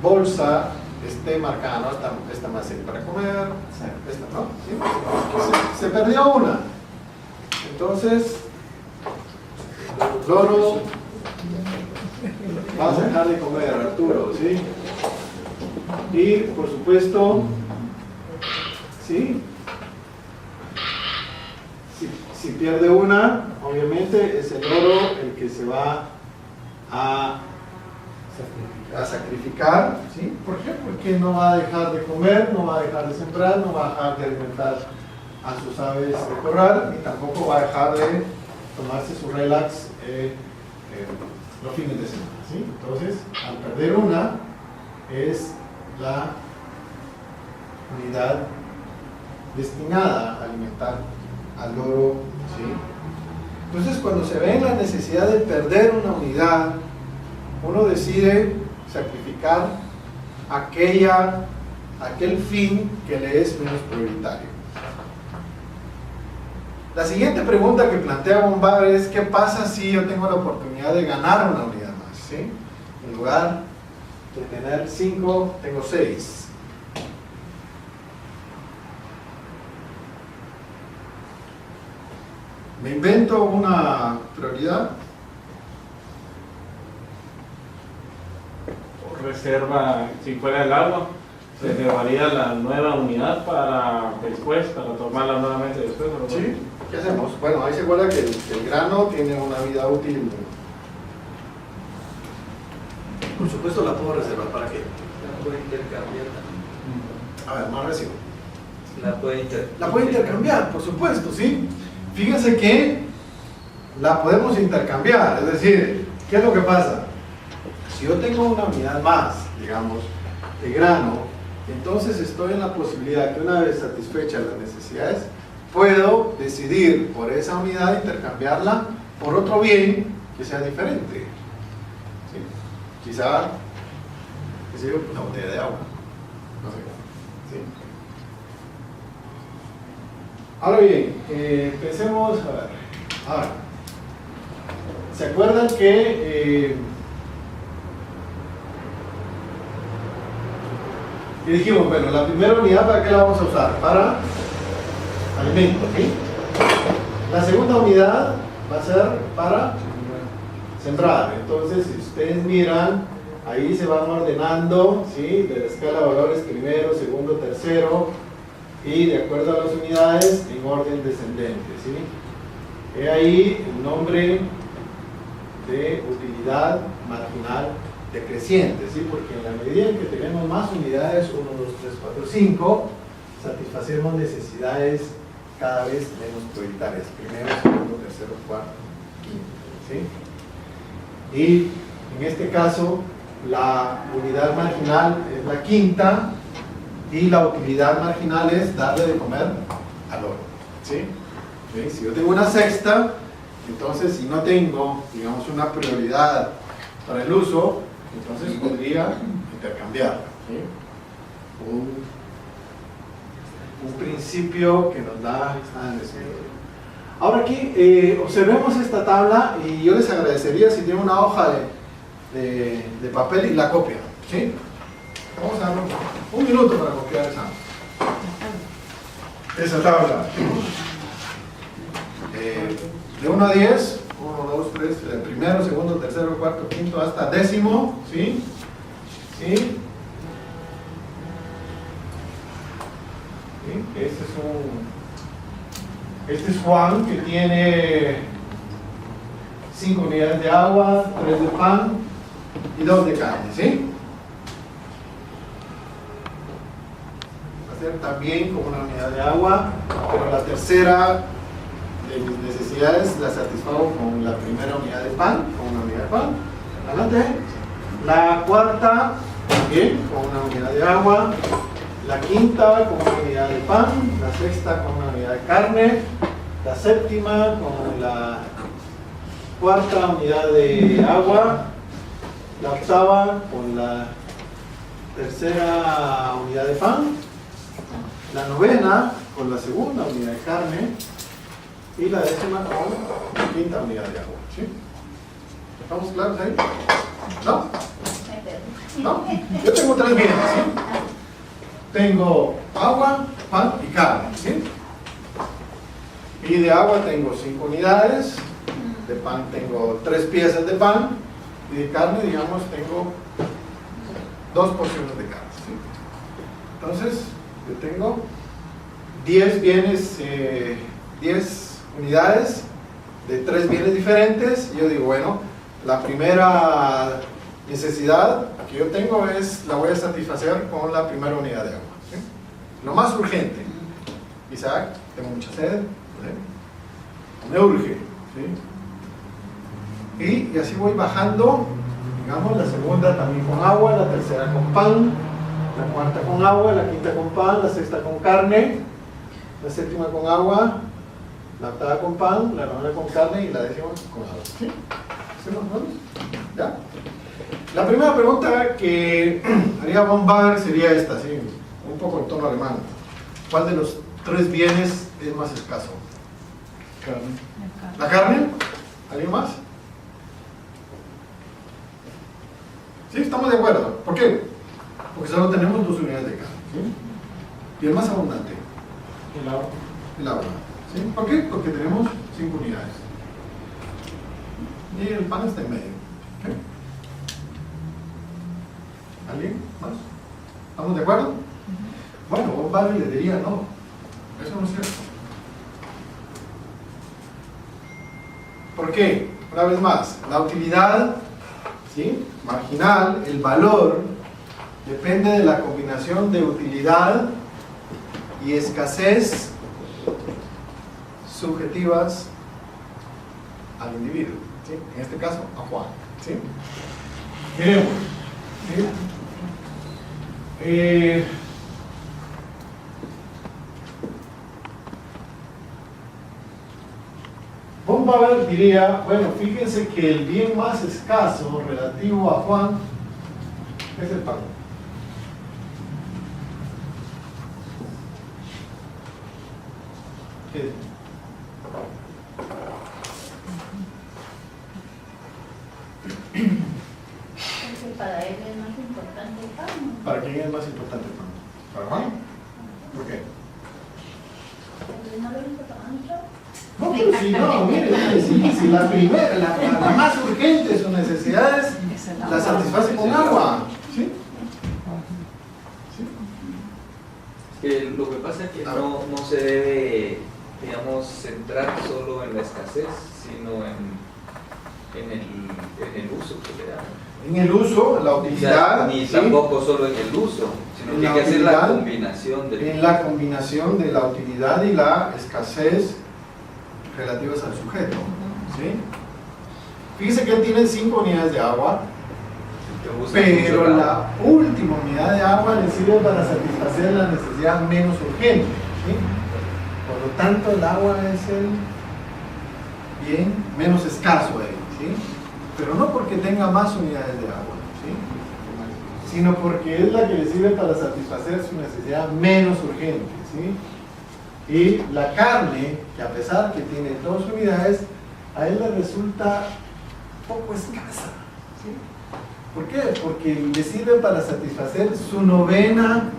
bolsa esté marcada, ¿no? Esta más para comer, esta no, ¿sí? Se perdió una. Entonces, loro, vas a dejar de comer, Arturo, ¿sí? Y, por supuesto, ¿sí? Si pierde una, obviamente es el loro el que se va a sacrificar, ¿sí? ¿Por qué? Porque no va a dejar de comer, no va a dejar de sembrar, no va a dejar de alimentar a sus aves de corral y tampoco va a dejar de tomarse su relax los fines de semana, ¿sí? Entonces, al perder una, es la unidad destinada a alimentar al loro, ¿sí? Entonces, cuando se ve en la necesidad de perder una unidad, uno decide sacrificar aquel fin que le es menos prioritario. La siguiente pregunta que plantea von Baber es: ¿qué pasa si yo tengo la oportunidad de ganar una unidad más? ¿Sí? En lugar de tener 5, tengo 6. Me invento una prioridad reserva, si fuera el agua, reservaría la nueva unidad para después, para tomarla nuevamente después. ¿No? ¿Sí? ¿Qué hacemos? Bueno, ahí se acuerda que el grano tiene una vida útil. Por supuesto la puedo reservar, ¿para qué? La puede intercambiar. A ver, más recibo. La puede intercambiar, por supuesto, ¿sí? Fíjense que la podemos intercambiar, es decir, ¿qué es lo que pasa? Si yo tengo una unidad más, digamos, de grano, entonces estoy en la posibilidad que una vez satisfechas las necesidades, puedo decidir por esa unidad intercambiarla por otro bien que sea diferente. ¿Sí? Quizá, qué sé yo, una botella de agua, no sé, ¿sí? Ahora bien, pensemos, a ver, ahora, ¿se acuerdan que dijimos, bueno, la primera unidad ¿para qué la vamos a usar? Para alimentos, ¿sí? La segunda unidad va a ser para sembrar. Entonces, si ustedes miran, ahí se van ordenando, ¿sí? De la escala de valores primero, segundo, tercero, y de acuerdo a las unidades en orden descendente, ¿sí? He ahí el nombre de utilidad marginal decreciente, ¿sí? Porque en la medida en que tenemos más unidades, 1, 2, 3, 4, 5, satisfacemos necesidades cada vez menos prioritarias, primero, segundo, tercero, cuarto, quinto, ¿sí? Y en este caso, la unidad marginal es la quinta, y la utilidad marginal es darle de comer al oro, ¿sí? ¿Sí? Si yo tengo una sexta, entonces si no tengo, digamos, una prioridad para el uso, entonces podría intercambiarla, ¿sí? Un principio que nos da esta necesidad. Ahora aquí, observemos esta tabla y yo les agradecería si tienen una hoja de papel y la copia, ¿sí? Vamos a dar un minuto para copiar esa tabla. De 1 a 10, 1, 2, 3, el primero, segundo, tercero, cuarto, quinto, hasta décimo, ¿sí? ¿Sí? ¿Sí? Este es Juan, que tiene 5 unidades de agua, 3 de pan y 2 de carne, ¿sí? También como una unidad de agua, pero la tercera de mis necesidades la satisfago con la primera unidad de pan, con una unidad de pan. Adelante. La cuarta también con una unidad de agua, la quinta con una unidad de pan, la sexta con una unidad de carne, la séptima con la cuarta unidad de agua, la octava con la tercera unidad de pan, la novena con la segunda unidad de carne y la décima con la quinta unidad de agua, ¿sí? ¿Estamos claros ahí? ¿No? ¿No? Yo tengo 3 bienes, ¿sí? Tengo agua, pan y carne, ¿sí? Y de agua tengo 5 unidades, de pan tengo 3 piezas de pan y de carne, digamos, tengo 2 porciones de carne, ¿sí? Entonces, yo tengo 10 bienes, 10 unidades de 3 bienes diferentes. Y yo digo, bueno, la primera necesidad que yo tengo la voy a satisfacer con la primera unidad de agua, ¿sí? Lo más urgente. Isaac, tengo mucha sed, ¿sí? Me urge, ¿sí? Y así voy bajando, digamos, la segunda también con agua, la tercera con pan, la cuarta con agua, la quinta con pan, la sexta con carne, la séptima con agua, la octava con pan, la novena con carne y la décima con agua. ¿Sí? ¿Hacemos todos? ¿Ya? La primera pregunta que haría von Baer sería esta, ¿sí? Un poco en tono alemán. ¿Cuál de los 3 bienes es más escaso? Carne. ¿La carne? ¿Alguien más? ¿Sí? ¿Estamos de acuerdo? ¿Por qué? Porque solo tenemos 2 unidades de carne, ¿sí? Y el más abundante, el agua, ¿sí? ¿Por qué? Porque tenemos 5 unidades y el pan está en medio, ¿sí? ¿Alguien más? ¿Estamos de acuerdo? Bueno, Bob Barry le diría no, eso no es cierto. ¿Por qué? Una vez más, la utilidad, ¿sí?, marginal, el valor, depende de la combinación de utilidad y escasez subjetivas al individuo, ¿sí? En este caso a Juan, ¿sí? Miremos, ¿sí? Von Baber diría, bueno, fíjense que el bien más escaso relativo a Juan es el pan. ¿Qué es? Porque para él es más importante el pan, ¿no? ¿Para quién es más importante el pan? ¿Para Juan? ¿Por qué? Porque no le importa mucho. No, pero si no, mire, si la primera, la más urgente de sus necesidades, la satisface con agua. ¿Sí? ¿Sí? Lo que pasa es que no se debe, digamos, centrar solo en la escasez, sino en el uso que le dan. En el uso, la utilidad. Ni ¿sí?, tampoco solo en el uso, sino en que la hay que hacer la utilidad, combinación de en la combinación de la utilidad y la escasez relativas al sujeto. ¿Sí? Fíjese que él tiene 5 unidades de agua, que usa pero mucho la última unidad de agua le sirve para satisfacer la necesidad menos urgente. ¿Sí? Por lo tanto, el agua es el bien menos escaso de él, ¿sí? Pero no porque tenga más unidades de agua, ¿sí?, sino porque es la que le sirve para satisfacer su necesidad menos urgente, ¿sí? Y la carne, que a pesar que tiene 2 unidades, a él le resulta poco escasa, ¿sí? ¿Por qué? Porque le sirve para satisfacer su novena,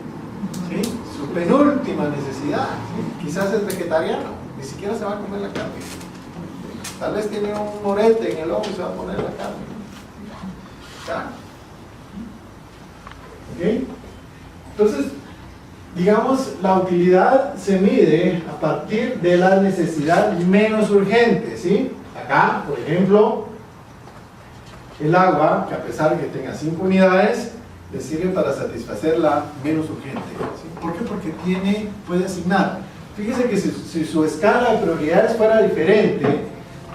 ¿sí?, su penúltima necesidad, ¿sí? Quizás es vegetariano, ni siquiera se va a comer la carne. Tal vez tiene un morete en el ojo y se va a poner la carne. ¿Ya? ¿Ok? Entonces, digamos, la utilidad se mide a partir de la necesidad menos urgente, ¿sí? Acá, por ejemplo, el agua, que a pesar de que tenga 5 unidades, le sirve para satisfacer la menos urgente, ¿sí? ¿Por qué? Porque puede asignar. Fíjese que si su escala de prioridades fuera diferente,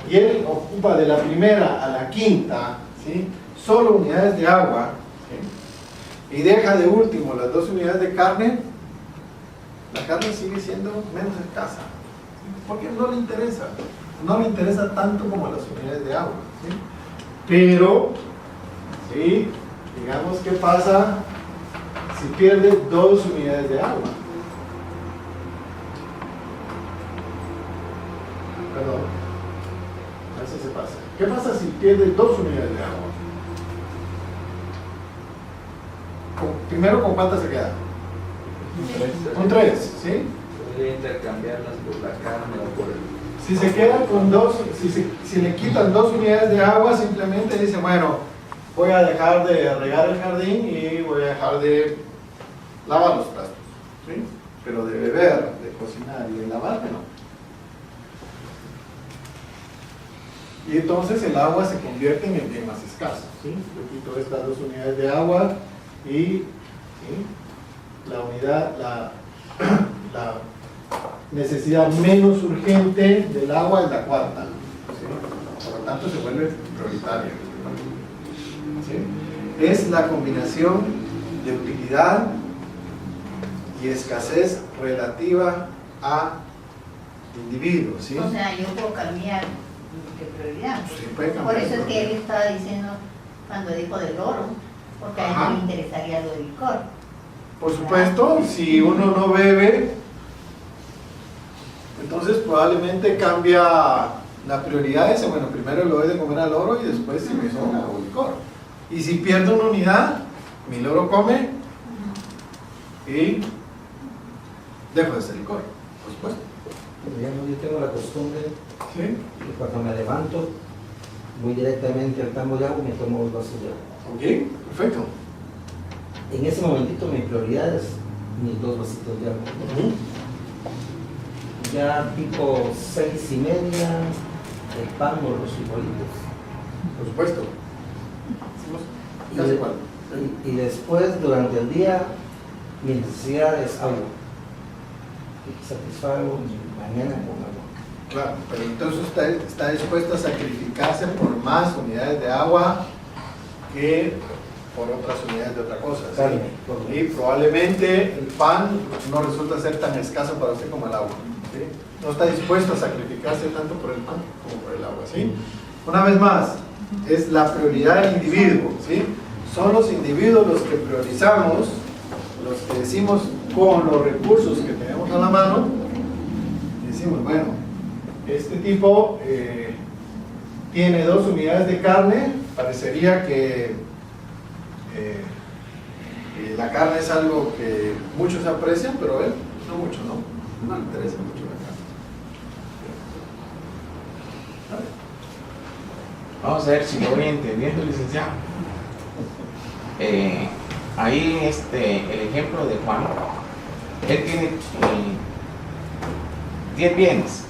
y él ocupa de la primera a la quinta, ¿sí?, solo unidades de agua, ¿sí?, y deja de último las 2 unidades de carne, la carne sigue siendo menos escasa, ¿sí?, porque no le interesa tanto como las unidades de agua, ¿sí? Pero, ¿sí?, digamos, ¿qué pasa si pierde 2 unidades de agua? Perdón. Eso se pasa. ¿Qué pasa si pierde 2 unidades de agua? Primero, ¿con cuántas se queda? Con 3, ¿sí? Podría intercambiarlas por la carne o por el... Si se queda con 2, si le quitan 2 unidades de agua, simplemente dice, bueno, voy a dejar de regar el jardín y voy a dejar de lavar los trastos, ¿sí? Pero de beber, de cocinar y de lavar, no. Y entonces el agua se convierte en el bien más escaso, ¿sí? Yo quito estas 2 unidades de agua y, ¿sí?, la necesidad menos urgente del agua es la cuarta, ¿sí? Por lo tanto se vuelve prioritaria, ¿sí? Es la combinación de utilidad y escasez relativa a individuos, ¿sí? O sea, yo puedo cambiar de prioridad. Sí, puede cambiar Por de eso es que prioridad. él estaba diciendo cuando dijo del oro, porque a él Ajá. no le interesaría lo del licor. Por supuesto, si uno no bebe, entonces probablemente cambia la prioridad. Dice, bueno, primero le doy de comer al loro y después si me sobra hago licor. Y si pierdo una unidad, mi loro come y dejo de hacer licor, por supuesto. Digamos, yo tengo la costumbre ¿Sí? que cuando me levanto, voy directamente al tambo de agua y me tomo 2 vasos de agua. Ok, perfecto. En ese momentito mi prioridad es mis 2 vasitos de agua. Ya tipo 6:30, el pan o los frijolitos. Por supuesto. Y, Casi igual. y después, durante el día, mi necesidad es agua. Y satisfago mi mañana con agua. Claro, pero entonces usted está dispuesto a sacrificarse por más unidades de agua que por otras unidades de otra cosa. ¿sí? Carne, Y probablemente el pan no resulta ser tan escaso para usted como el agua. ¿sí? No está dispuesto a sacrificarse tanto por el pan como por el agua. ¿sí? Una vez más, es la prioridad del individuo. ¿sí? Son los individuos los que priorizamos, los que decimos con los recursos que tenemos a la mano, decimos, bueno, este tipo tiene 2 unidades de carne, parecería que la carne es algo que muchos aprecian, pero él no mucho, ¿no? No le interesa mucho la carne. Vamos a ver si lo voy entendiendo, licenciado. Ahí el ejemplo de Juan, él tiene 10 bienes.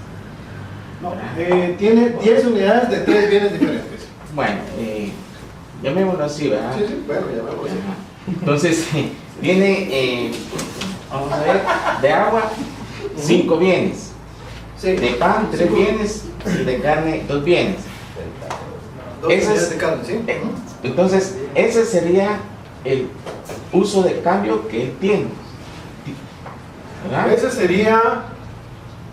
No, tiene 10 unidades de 3 bienes diferentes. Bueno, llamémoslo así, ¿verdad? Sí, sí, bueno, ya vemos. Ajá. Entonces, viene, vamos a ver, de agua, 5 bienes. Sí. De pan, 3 5 bienes. Y de carne, 2 bienes. 2 Ese unidades es- de carne, ¿sí? Entonces, ese sería el uso de cambio que él tiene. ¿Verdad? Ese sería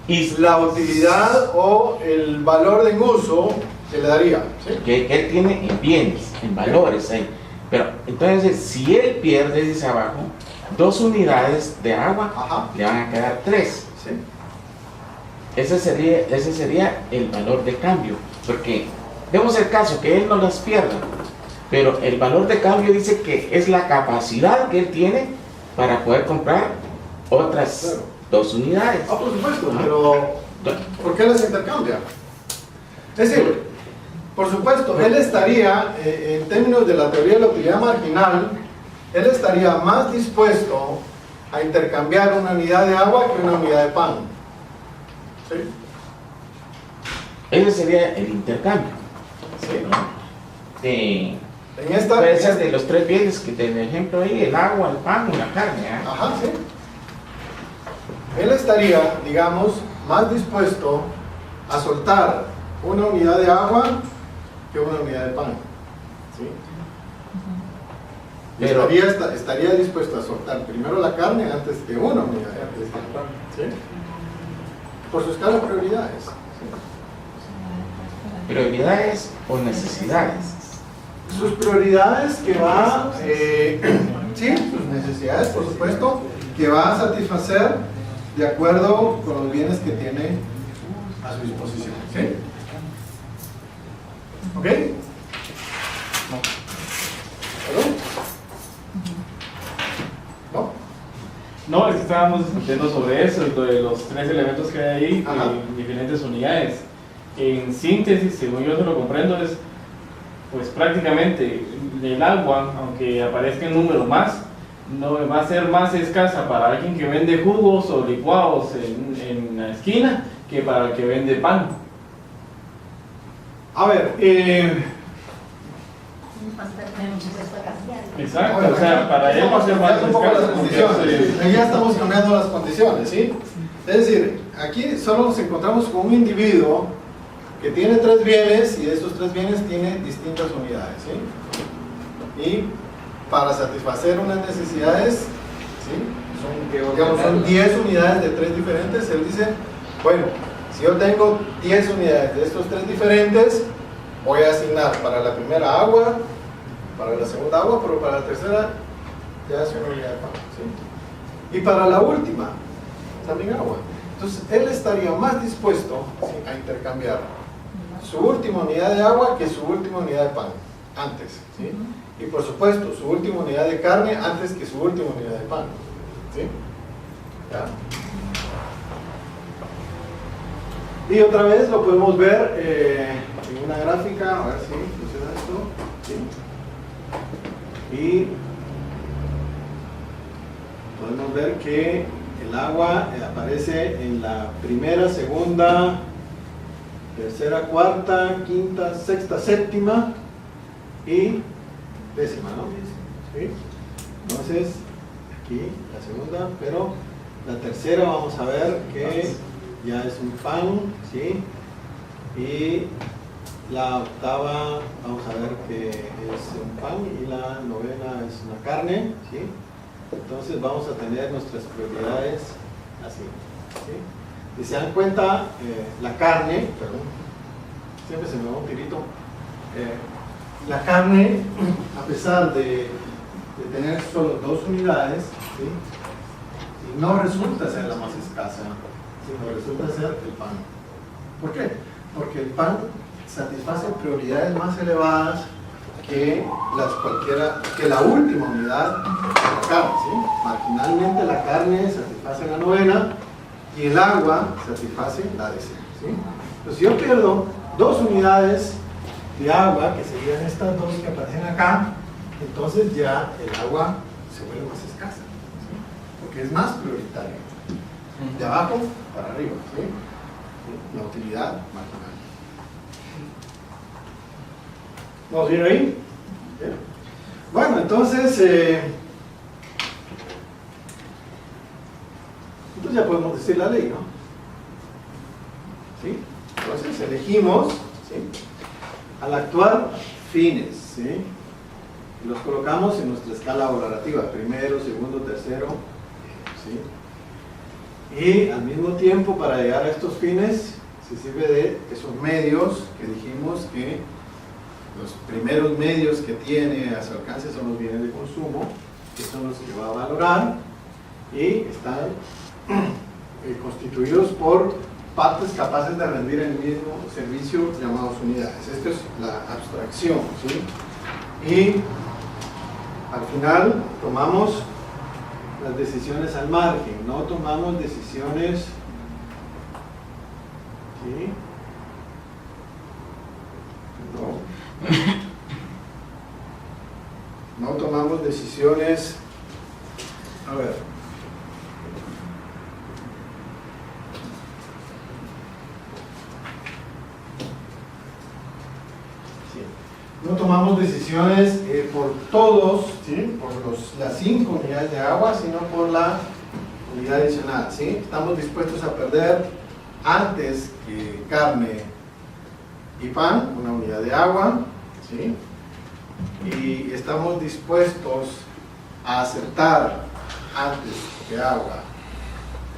Y la utilidad o el valor de uso que le daría. ¿sí? que él tiene en bienes, en valores ahí. Pero entonces, si él pierde, dice abajo, 2 unidades de agua, Ajá. le van a quedar 3. ¿sí? Ese sería el valor de cambio. Porque vemos el caso que él no las pierda, pero el valor de cambio dice que es la capacidad que él tiene para poder comprar otras Claro. 2 unidades. Ah, por supuesto, Ajá. pero ¿por qué las intercambia? Es decir, por supuesto, él estaría, en términos de la teoría de la utilidad marginal, él estaría más dispuesto a intercambiar una unidad de agua que una unidad de pan. ¿Sí? Ese sería el intercambio. ¿Sí? De, En esta... puede ser de los 3 bienes que te ejemplo ahí, el agua, el pan y la carne. ¿eh? Ajá, sí. Él estaría, digamos, más dispuesto a soltar una unidad de agua que una unidad de pan. ¿Sí? Pero- Estaría dispuesto a soltar primero la carne antes que una unidad de pan. ¿Sí? Por sus claras prioridades. Prioridades o necesidades. Sus prioridades que va, sí, sus necesidades, por supuesto, que va a satisfacer de acuerdo con los bienes que tiene a su disposición. ¿Sí? ¿Ok? ¿Perdón? ¿No? No, es que estábamos discutiendo sobre eso, de los 3 elementos que hay ahí, Ajá. en diferentes unidades. En síntesis, según yo se lo comprendo, es pues prácticamente el agua, aunque aparezca en número más, no va a ser más escasa para alguien que vende jugos o licuados en la esquina que para el que vende pan. A ver, Exacto, o sea, para él va a ser más un poco las escaso. condiciones. Ahí ya estamos cambiando las condiciones, ¿sí? Es decir, aquí solo nos encontramos con un individuo que tiene 3 bienes y de esos 3 bienes tiene distintas unidades, ¿sí? Y para satisfacer unas necesidades, ¿sí? Son 10 unidades de 3 diferentes. Él dice, bueno, si yo tengo 10 unidades de estos 3 diferentes, voy a asignar para la primera agua, para la segunda agua, pero para la tercera ya es una unidad de pan, ¿sí? Y para la última, también agua. Entonces, él estaría más dispuesto, ¿sí?, a intercambiar su última unidad de agua que su última unidad de pan, antes, ¿sí? Y por supuesto, su última unidad de carne antes que su última unidad de pan, ¿sí? ¿Ya? Y otra vez lo podemos ver en una gráfica, a ver si funciona esto, ¿sí? Y podemos ver que el agua aparece en la primera, segunda, tercera, cuarta, quinta, sexta, séptima y décima, ¿no? ¿Sí? Entonces, aquí la segunda, pero la tercera vamos a ver que ya es un pan, ¿sí? Y la octava vamos a ver que es un pan y la novena es una carne, ¿sí? Entonces vamos a tener nuestras prioridades así, ¿sí? Y se dan cuenta, la carne, perdón, siempre se me va un tirito, la carne, a pesar de tener solo 2 unidades, ¿sí? No resulta ser la más escasa, sino resulta ser el pan. ¿Por qué? Porque el pan satisface prioridades más elevadas que la última unidad de la carne, ¿sí? Marginalmente la carne satisface la novena y el agua satisface la décima, ¿sí? Entonces si yo pierdo 2 unidades de agua, que serían estas 2 que aparecen acá, entonces ya el agua se vuelve más escasa, ¿sí? Porque es más prioritario. De abajo para arriba, ¿sí? La utilidad marginal. ¿Vamos bien ahí? ¿Bien? Bueno, entonces ya podemos decir la ley, ¿no? ¿Sí? Entonces elegimos, ¿sí? Al actuar fines, ¿sí? Y los colocamos en nuestra escala valorativa, primero, segundo, tercero, ¿sí? Y al mismo tiempo, para llegar a estos fines, se sirve de esos medios que dijimos que los primeros medios que tiene a su alcance son los bienes de consumo, que son los que va a valorar, y están constituidos por partes capaces de rendir el mismo servicio llamados unidades. Esto es la abstracción, ¿sí? Y al final tomamos las decisiones al margen, no tomamos decisiones, ¿sí? No tomamos decisiones, a ver, sí. No tomamos decisiones por todos, ¿sí? Por las 5 unidades de agua, sino por la unidad adicional, ¿sí? Estamos dispuestos a perder antes que carne y pan, una unidad de agua, ¿sí? Y estamos dispuestos a aceptar antes que agua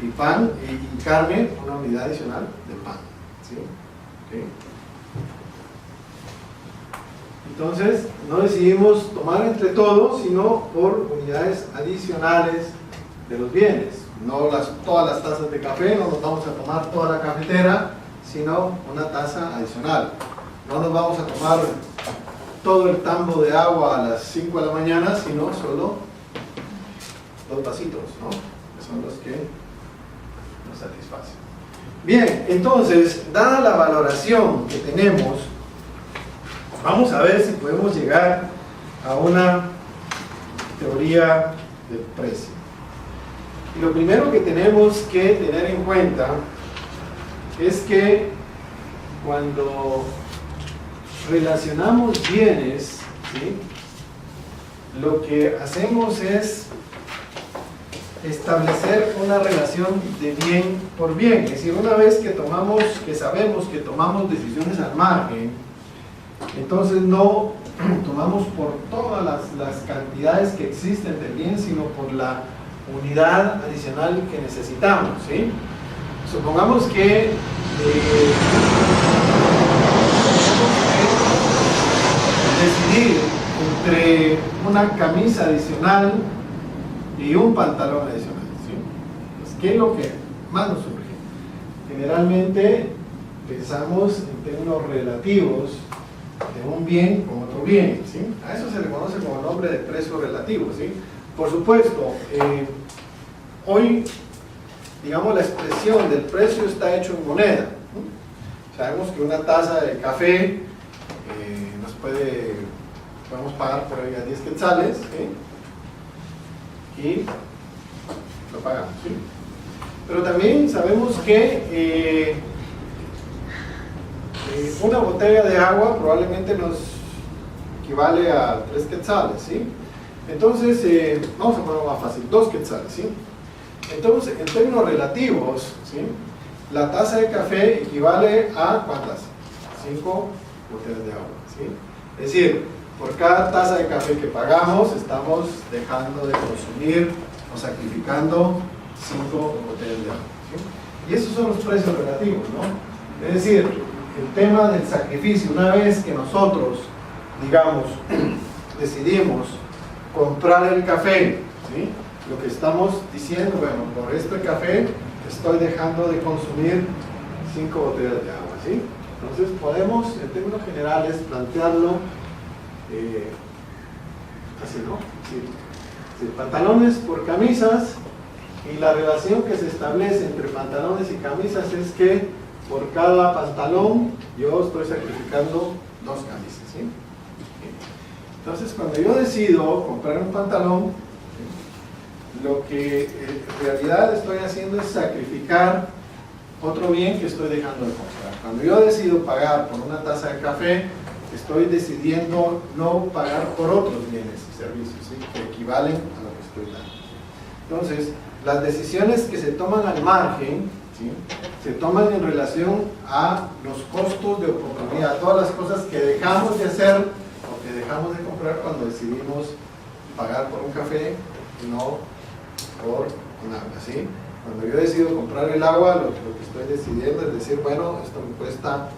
y pan y carne, una unidad adicional de pan, ¿sí? ¿Okay? Entonces, no decidimos tomar entre todos, sino por unidades adicionales de los bienes. No todas las tazas de café, no nos vamos a tomar toda la cafetera, sino una taza adicional. No nos vamos a tomar todo el tambo de agua a las 5 de la mañana, sino solo 2 vasitos, ¿no? Que son los que nos satisfacen. Bien, entonces, dada la valoración que tenemos, vamos a ver si podemos llegar a una teoría del precio. Y lo primero que tenemos que tener en cuenta es que cuando relacionamos bienes, ¿sí? Lo que hacemos es establecer una relación de bien por bien. Es decir, una vez que sabemos que tomamos decisiones al margen, entonces no tomamos por todas las cantidades que existen del bien, sino por la unidad adicional que necesitamos, ¿sí? Supongamos que decidir entre una camisa adicional y un pantalón adicional, ¿sí? Pues, ¿qué es lo que más nos surge? Generalmente pensamos en términos relativos de un bien con otro bien, ¿sí? A eso se le conoce como nombre de precio relativo, ¿sí? Por supuesto, hoy, digamos, la expresión del precio está hecho en moneda, ¿no? Sabemos que una taza de café podemos pagar por ella 10 quetzales, ¿sí? Y lo pagamos, ¿sí? Pero también sabemos que una botella de agua probablemente nos equivale a 3 quetzales, ¿sí? Entonces, vamos a ponerlo más fácil, 2 quetzales, ¿sí? Entonces, en términos relativos, ¿sí? La taza de café equivale a ¿cuántas? 5 botellas de agua, ¿sí? Es decir, por cada taza de café que pagamos, estamos dejando de consumir o sacrificando 5 botellas de agua, ¿sí? Y esos son los precios relativos, ¿no? Es decir, el tema del sacrificio, una vez que nosotros, digamos, decidimos comprar el café, ¿sí? Lo que estamos diciendo, bueno, por este café estoy dejando de consumir 5 botellas de agua, ¿sí? Entonces podemos, en términos generales, plantearlo así, ¿no? Sí, pantalones por camisas, y la relación que se establece entre pantalones y camisas es que por cada pantalón yo estoy sacrificando 2 camisas, ¿sí? Entonces, cuando yo decido comprar un pantalón, lo que en realidad estoy haciendo es sacrificar otro bien que estoy dejando de comprar. Cuando yo decido pagar por una taza de café, estoy decidiendo no pagar por otros bienes y servicios, ¿sí? Que equivalen a lo que estoy dando. Entonces, las decisiones que se toman al margen, ¿sí? Se toman en relación a los costos de oportunidad, todas las cosas que dejamos de hacer o que dejamos de comprar cuando decidimos pagar por un café y no por un agua, ¿sí? Cuando yo decido comprar el agua, lo que estoy decidiendo es decir, bueno, esto me cuesta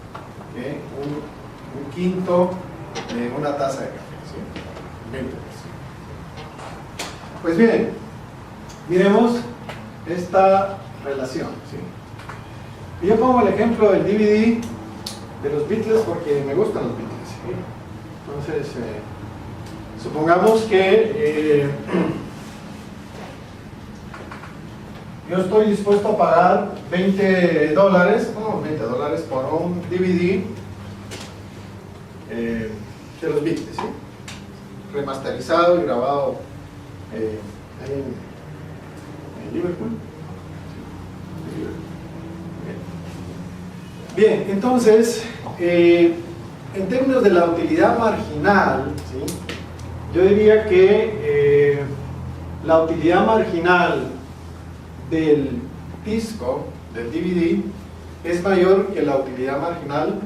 un quinto de una taza de café, ¿sí? 20 pesos. Pues bien, miremos esta relación, ¿sí? Y yo pongo el ejemplo del DVD de los Beatles porque me gustan los Beatles, ¿sí? Entonces, supongamos que yo estoy dispuesto a pagar $20, no, $20 por un DVD de los Beatles, ¿sí? Remasterizado y grabado ahí en Liverpool. Bien, entonces, en términos de la utilidad marginal, ¿sí? Yo diría que la utilidad marginal del disco, del DVD, es mayor que la utilidad marginal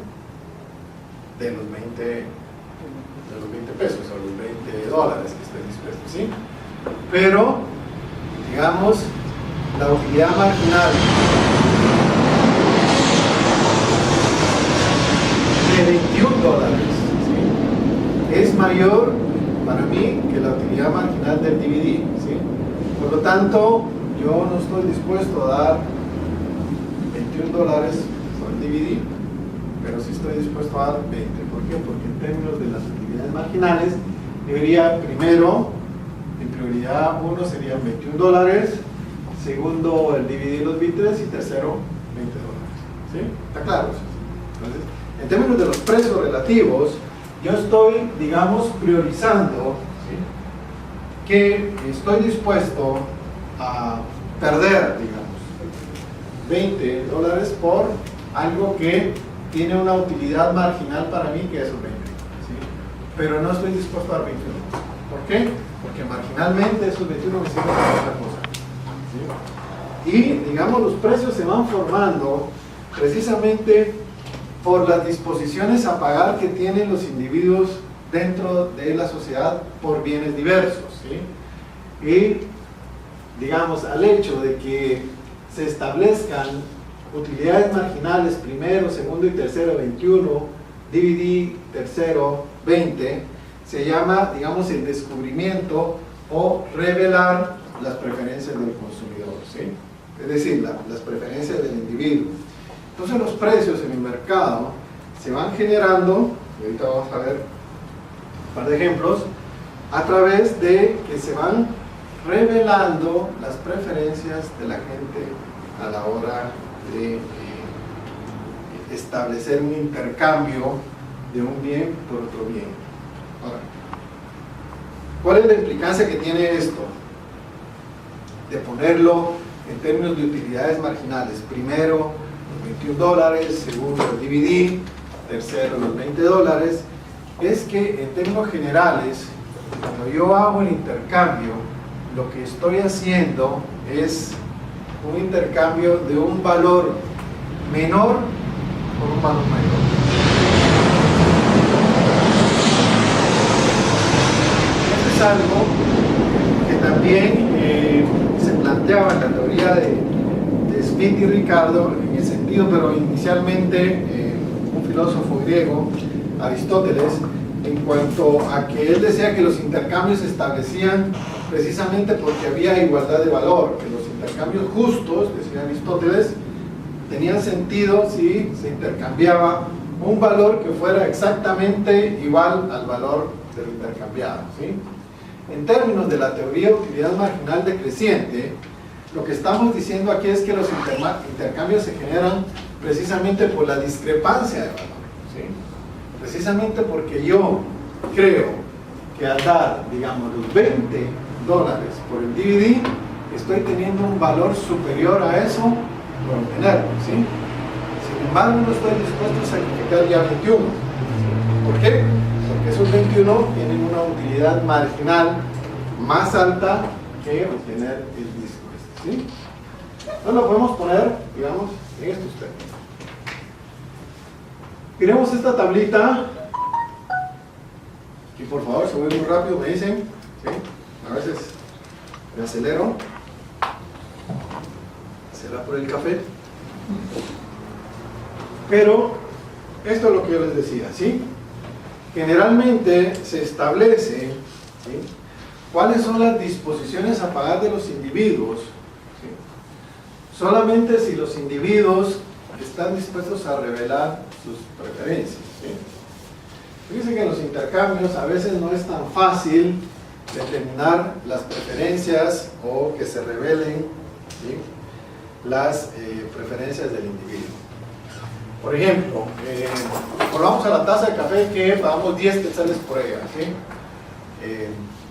de los 20 pesos o los $20 que estoy dispuesto, ¿sí? Pero, digamos, la utilidad marginal de $21, ¿sí? Es mayor para mí que la utilidad marginal del DVD, ¿sí? Por lo tanto, yo no estoy dispuesto a dar $21 por el DVD, pero sí estoy dispuesto a dar 20. ¿Por qué? Porque en términos de las utilidades marginales, debería primero, en prioridad 1 serían $21, segundo el DVD de los Beatles y tercero $20. ¿Sí? ¿Está claro? Entonces, en términos de los precios relativos, yo estoy, digamos, priorizando, ¿sí? Que estoy dispuesto a perder, digamos, $20 por algo que tiene una utilidad marginal para mí que es un 20, ¿sí? Pero no estoy dispuesto a dar 21. ¿Por qué? Porque marginalmente esos 21 me sirven para otra cosa, ¿sí? Y, digamos, los precios se van formando precisamente por las disposiciones a pagar que tienen los individuos dentro de la sociedad por bienes diversos, ¿sí? Y, digamos, al hecho de que se establezcan utilidades marginales primero, segundo y tercero 21, DVD tercero 20, se llama, digamos, el descubrimiento o revelar las preferencias del consumidor, ¿sí? Es decir, las preferencias del individuo. Entonces los precios en el mercado se van generando, y ahorita vamos a ver un par de ejemplos, a través de que se van revelando las preferencias de la gente a la hora de establecer un intercambio de un bien por otro bien. Ahora, ¿cuál es la implicancia que tiene esto? de ponerlo en términos de utilidades marginales. Primero, los $21, segundo, el DVD, tercero, los $20, es que en términos generales, cuando yo hago el intercambio, lo que estoy haciendo es un intercambio de un valor menor por un valor mayor. Esto es algo que también se planteaba en la teoría de Smith y Ricardo, en el sentido, pero inicialmente un filósofo griego, Aristóteles, en cuanto a que él decía que los intercambios se establecían precisamente porque había igualdad de valor, que los intercambios justos, decía Aristóteles, tenían sentido si se intercambiaba un valor que fuera exactamente igual al valor del intercambiado, ¿sí? En términos de la teoría de utilidad marginal decreciente, lo que estamos diciendo aquí es que los intercambios se generan precisamente por la discrepancia de valor, ¿sí? Precisamente porque yo creo que al dar, digamos, los $20 por el DVD, estoy teniendo un valor superior a eso por obtenerlo, ¿sí? Sin embargo, no estoy dispuesto a sacrificar ya 21. ¿Por qué? Porque esos 21 tienen una utilidad marginal más alta que obtener el disco, ¿sí? Entonces lo podemos poner, digamos, en estos términos. Miremos esta tablita y por favor, se mueve muy rápido, me dicen, ¿sí? A veces me acelero. ¿Será por el café? Pero esto es lo que yo les decía, ¿sí? Generalmente se establece, ¿sí?, cuáles son las disposiciones a pagar de los individuos, ¿sí?, solamente si los individuos están dispuestos a revelar sus preferencias, ¿sí? Fíjense que en los intercambios a veces no es tan fácil determinar las preferencias o que se revelen, ¿sí?, las preferencias del individuo. Por ejemplo, volvamos a la taza de café que pagamos 10 quetzales por ella, ¿sí?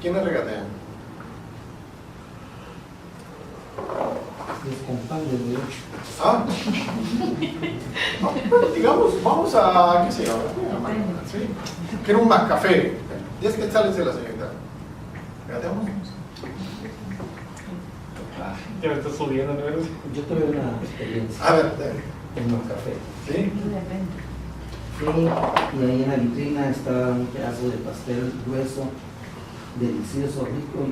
¿Quiénes regatean? Los compadres de 8. Ah, bueno, digamos, vamos a, qué sé yo, ¿sí? Quiero un más café, 10 quetzales de la señorita. ¿Regateamos? Ya me está subiendo, ¿no? Yo tuve una experiencia A ver, dale. en un café. ¿Sí? Y ahí en la vitrina estaba un pedazo de pastel grueso, delicioso, rico. Y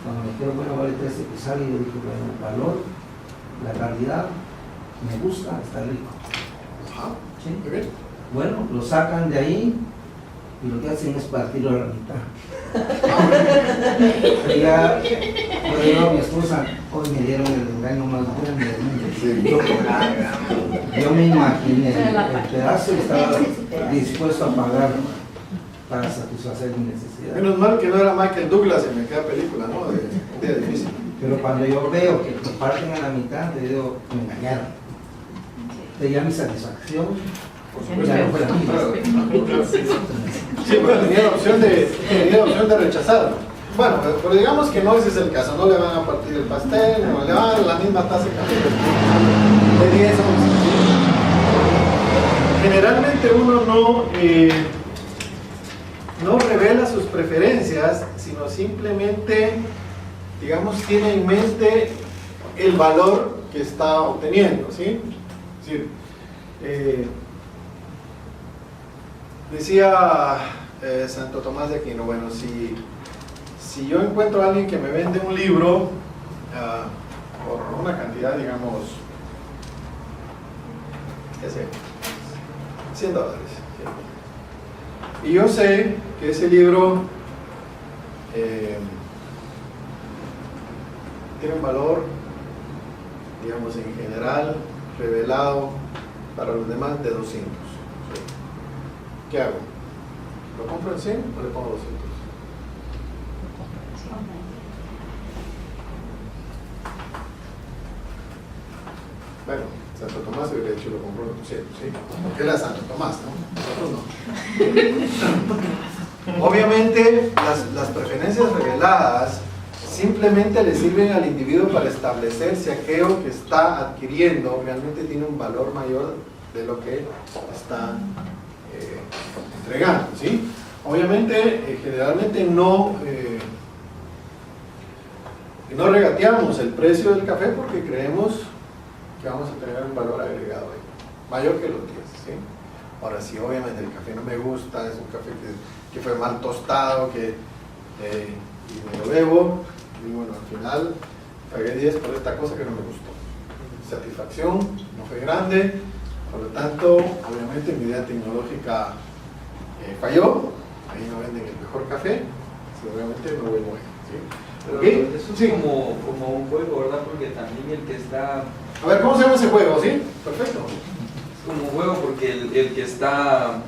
cuando me dijeron, bueno, vale 13 quetzales, yo dije, bueno, el valor, la calidad, me gusta, está rico. Ajá, ¿Sí? muy bien. Bueno, lo sacan de ahí y lo que hacen es partirlo a la mitad. Y ya, yo digo a mi esposa, hoy me dieron el engaño más grande del mundo. Yo me imaginé el pedazo y estaba dispuesto a pagar para satisfacer mi necesidad. Menos mal que no era Michael Douglas en aquella película, ¿no? De Un día difícil. Pero cuando yo veo que lo parten a la mitad, te digo, me engañaron. Entonces ya mi satisfacción ya no fue la misma. Sí, pero tenía la opción de rechazarlo. Bueno, pero digamos que no ese es el caso, no le van a partir el pastel, no le van a dar la misma taza de café de 10 onzas. Generalmente uno no revela sus preferencias, sino simplemente, digamos, tiene en mente el valor que está obteniendo, ¿sí? Es decir, decía Santo Tomás de Aquino, bueno, si yo encuentro a alguien que me vende un libro por una cantidad, digamos, qué sé, $100, ¿sí? Y yo sé que ese libro tiene un valor, digamos, en general, revelado para los demás de 200. ¿Sí? ¿Qué hago? ¿Lo compro en 100 o le pongo 200? Bueno, Santo Tomás hubiera dicho lo compró en 200, ¿sí? Porque era Santo Tomás, ¿no? Nosotros no. Obviamente, las preferencias reveladas simplemente le sirven al individuo para establecer si aquello que está adquiriendo realmente tiene un valor mayor de lo que está entregando, ¿sí? Obviamente, generalmente no regateamos el precio del café porque creemos que vamos a tener un valor agregado ahí, mayor que los 10, ¿sí? Ahora, si obviamente el café no me gusta, es un café que fue mal tostado, y me lo bebo, y bueno, al final pagué 10 por esta cosa que no me gustó. Satisfacción no fue grande, por lo tanto, obviamente mi idea tecnológica falló, ahí no venden el mejor café, seguramente no vuelvo a ir, ¿sí? Pero ¿Okay? eso es Sí. como un juego, ¿verdad? Porque también el que está... A ver, ¿cómo se llama ese juego? ¿Sí? Perfecto. Es como un juego porque el que está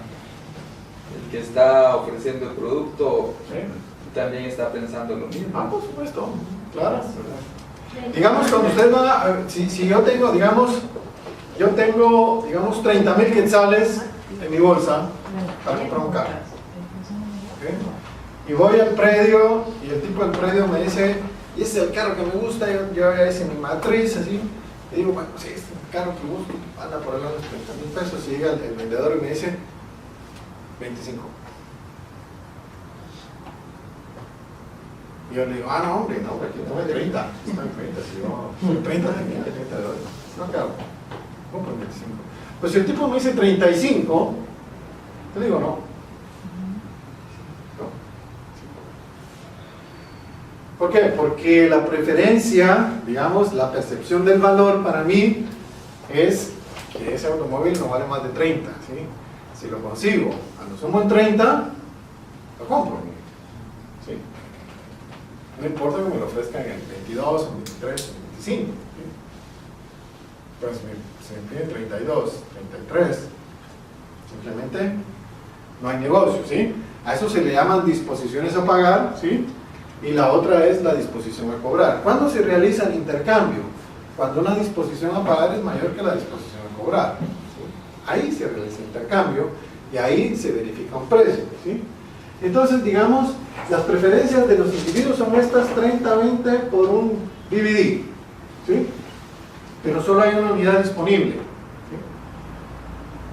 ofreciendo el producto también está pensando lo mismo. Ah, por supuesto, claro. Digamos, cuando usted va, si yo tengo, digamos, 30,000 quetzales en mi bolsa para comprar un carro. ¿Okay? Y voy al predio y el tipo del predio me dice, y ese es el carro que me gusta, yo ya hice mi matriz, así, y digo, bueno, sí, este es el carro que busco, anda por el lado de 30,000 pesos, y llega el vendedor y me dice, 25. Y yo le digo, no hombre, aquí tomé 30, está en 30, si yo, 30 tenía, 30 de dólares, no, claro, compro 25. Pues si el tipo me dice 35, yo digo, no. ¿Por qué? Porque la preferencia, digamos, la percepción del valor para mí es que ese automóvil no vale más de 30, ¿sí? Si lo consigo a lo sumo en 30, lo compro, ¿sí? No importa que me lo ofrezcan en 22, en 23, en 25, ¿sí? Pues si me piden 32, 33, simplemente no hay negocio, ¿sí? A eso se le llaman disposiciones a pagar, ¿sí? Y la otra es la disposición a cobrar. ¿Cuándo se realiza el intercambio? Cuando una disposición a pagar es mayor que la disposición a cobrar, ¿sí? Ahí se realiza el intercambio y ahí se verifica un precio, ¿sí? Entonces, digamos, las preferencias de los individuos son estas 30-20 por un DVD, ¿sí? Pero solo hay una unidad disponible, ¿sí?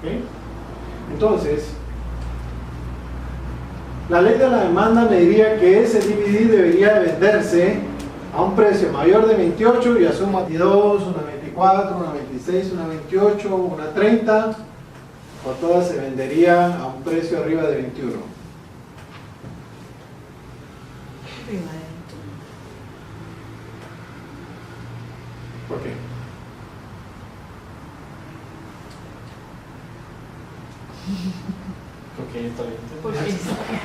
¿Okay? Entonces, la ley de la demanda me diría que ese DVD debería de venderse a un precio mayor de 28 y asumo 22, una 24, una 26, una 28, una 30, o todas se vendería a un precio arriba de 21. ¿Por qué?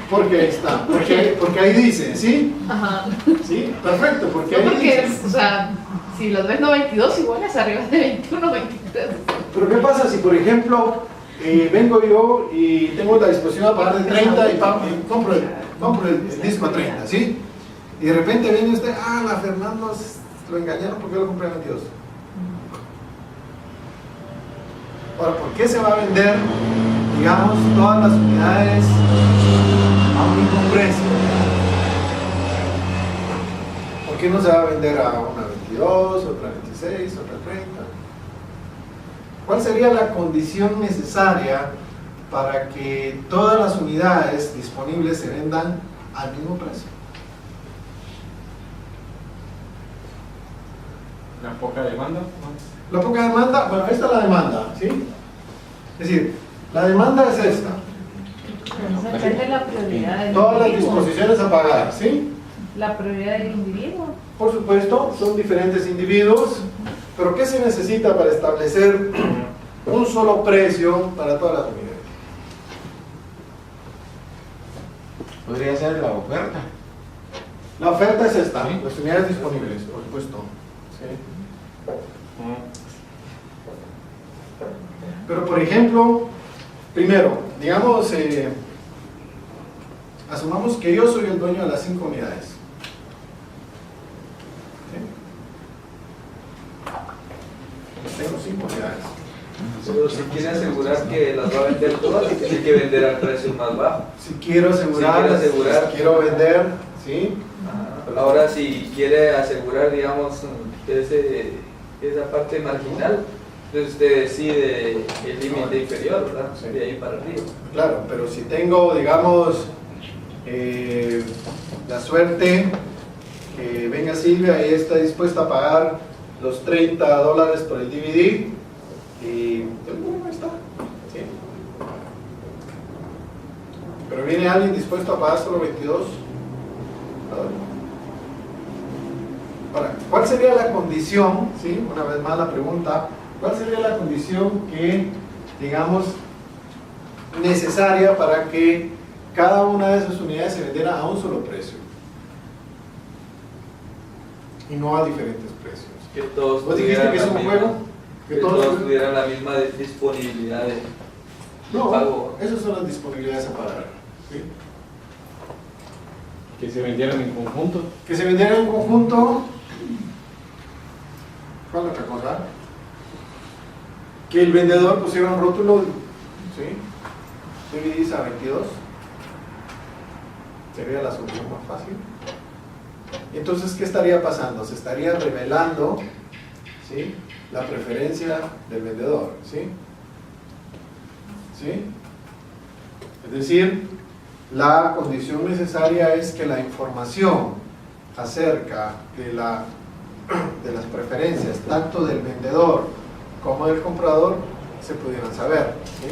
Porque ahí está, porque ahí dice, ¿sí? Ajá. Sí, perfecto, porque No, ahí porque dice. es, o sea, si los ves no 22, igual es arriba de 21, 23. Pero ¿qué pasa si, por ejemplo, vengo yo y tengo la disposición a pagar de 30 y compro el disco a 30, ¿sí? Y de repente viene usted, la Fernando lo engañaron porque yo lo compré a 22. Ahora, ¿por qué se va a vender, digamos, todas las unidades a un mismo precio? ¿Por qué no se va a vender a una 22, otra 26, otra 30? ¿Cuál sería la condición necesaria para que todas las unidades disponibles se vendan al mismo precio? La poca demanda. La poca demanda, bueno, esta es la demanda, ¿sí? Es decir, la demanda es esta. Depende de la prioridad del Todas las individuo. disposiciones a pagar, ¿sí? La prioridad del individuo. Por supuesto, son diferentes individuos, pero ¿qué se necesita para establecer un solo precio para todas las unidades? Podría ser la oferta. La oferta es esta, Sí. las unidades disponibles, por supuesto. ¿Sí? Pero por ejemplo, primero, digamos, asumamos que yo soy el dueño de las 5 unidades. ¿Sí? Tengo 5 unidades. Pero si quiere asegurar que las va a vender todas, tiene que vender al precio más bajo. Si quiero asegurar, Si quiero asegurar. si quiero vender, ¿sí? Ajá. Ahora, si quiere asegurar, digamos, esa parte marginal, entonces usted decide el límite inferior, ¿verdad? Sí. De ahí para arriba. Claro, pero si tengo, digamos, la suerte que venga Silvia y está dispuesta a pagar los $30 por el DVD, y bueno, ahí está. ¿Sí? Pero viene alguien dispuesto a pagar solo 22. Ahora, ¿cuál sería la condición? ¿Sí? Una vez más la pregunta, ¿cuál sería la condición que, digamos, necesaria para que cada una de esas unidades se vendiera a un solo precio y no a diferentes precios? Que todos ¿Vos dijiste que es un juego? Que todos tuvieran la misma disponibilidad de pago. Esas son las disponibilidades a pagar. ¿Sí? Que se vendieran en conjunto. Que se vendiera en conjunto. ¿Cuál es otra cosa? Que el vendedor pusiera un rótulo, ¿sí? DVDs a 22. Sería la solución más fácil. Entonces, ¿qué estaría pasando? Se estaría revelando, ¿sí?, la preferencia del vendedor, ¿sí? ¿Sí? Es decir, la condición necesaria es que la información acerca de las preferencias tanto del vendedor como del comprador se pudieran saber, ¿sí?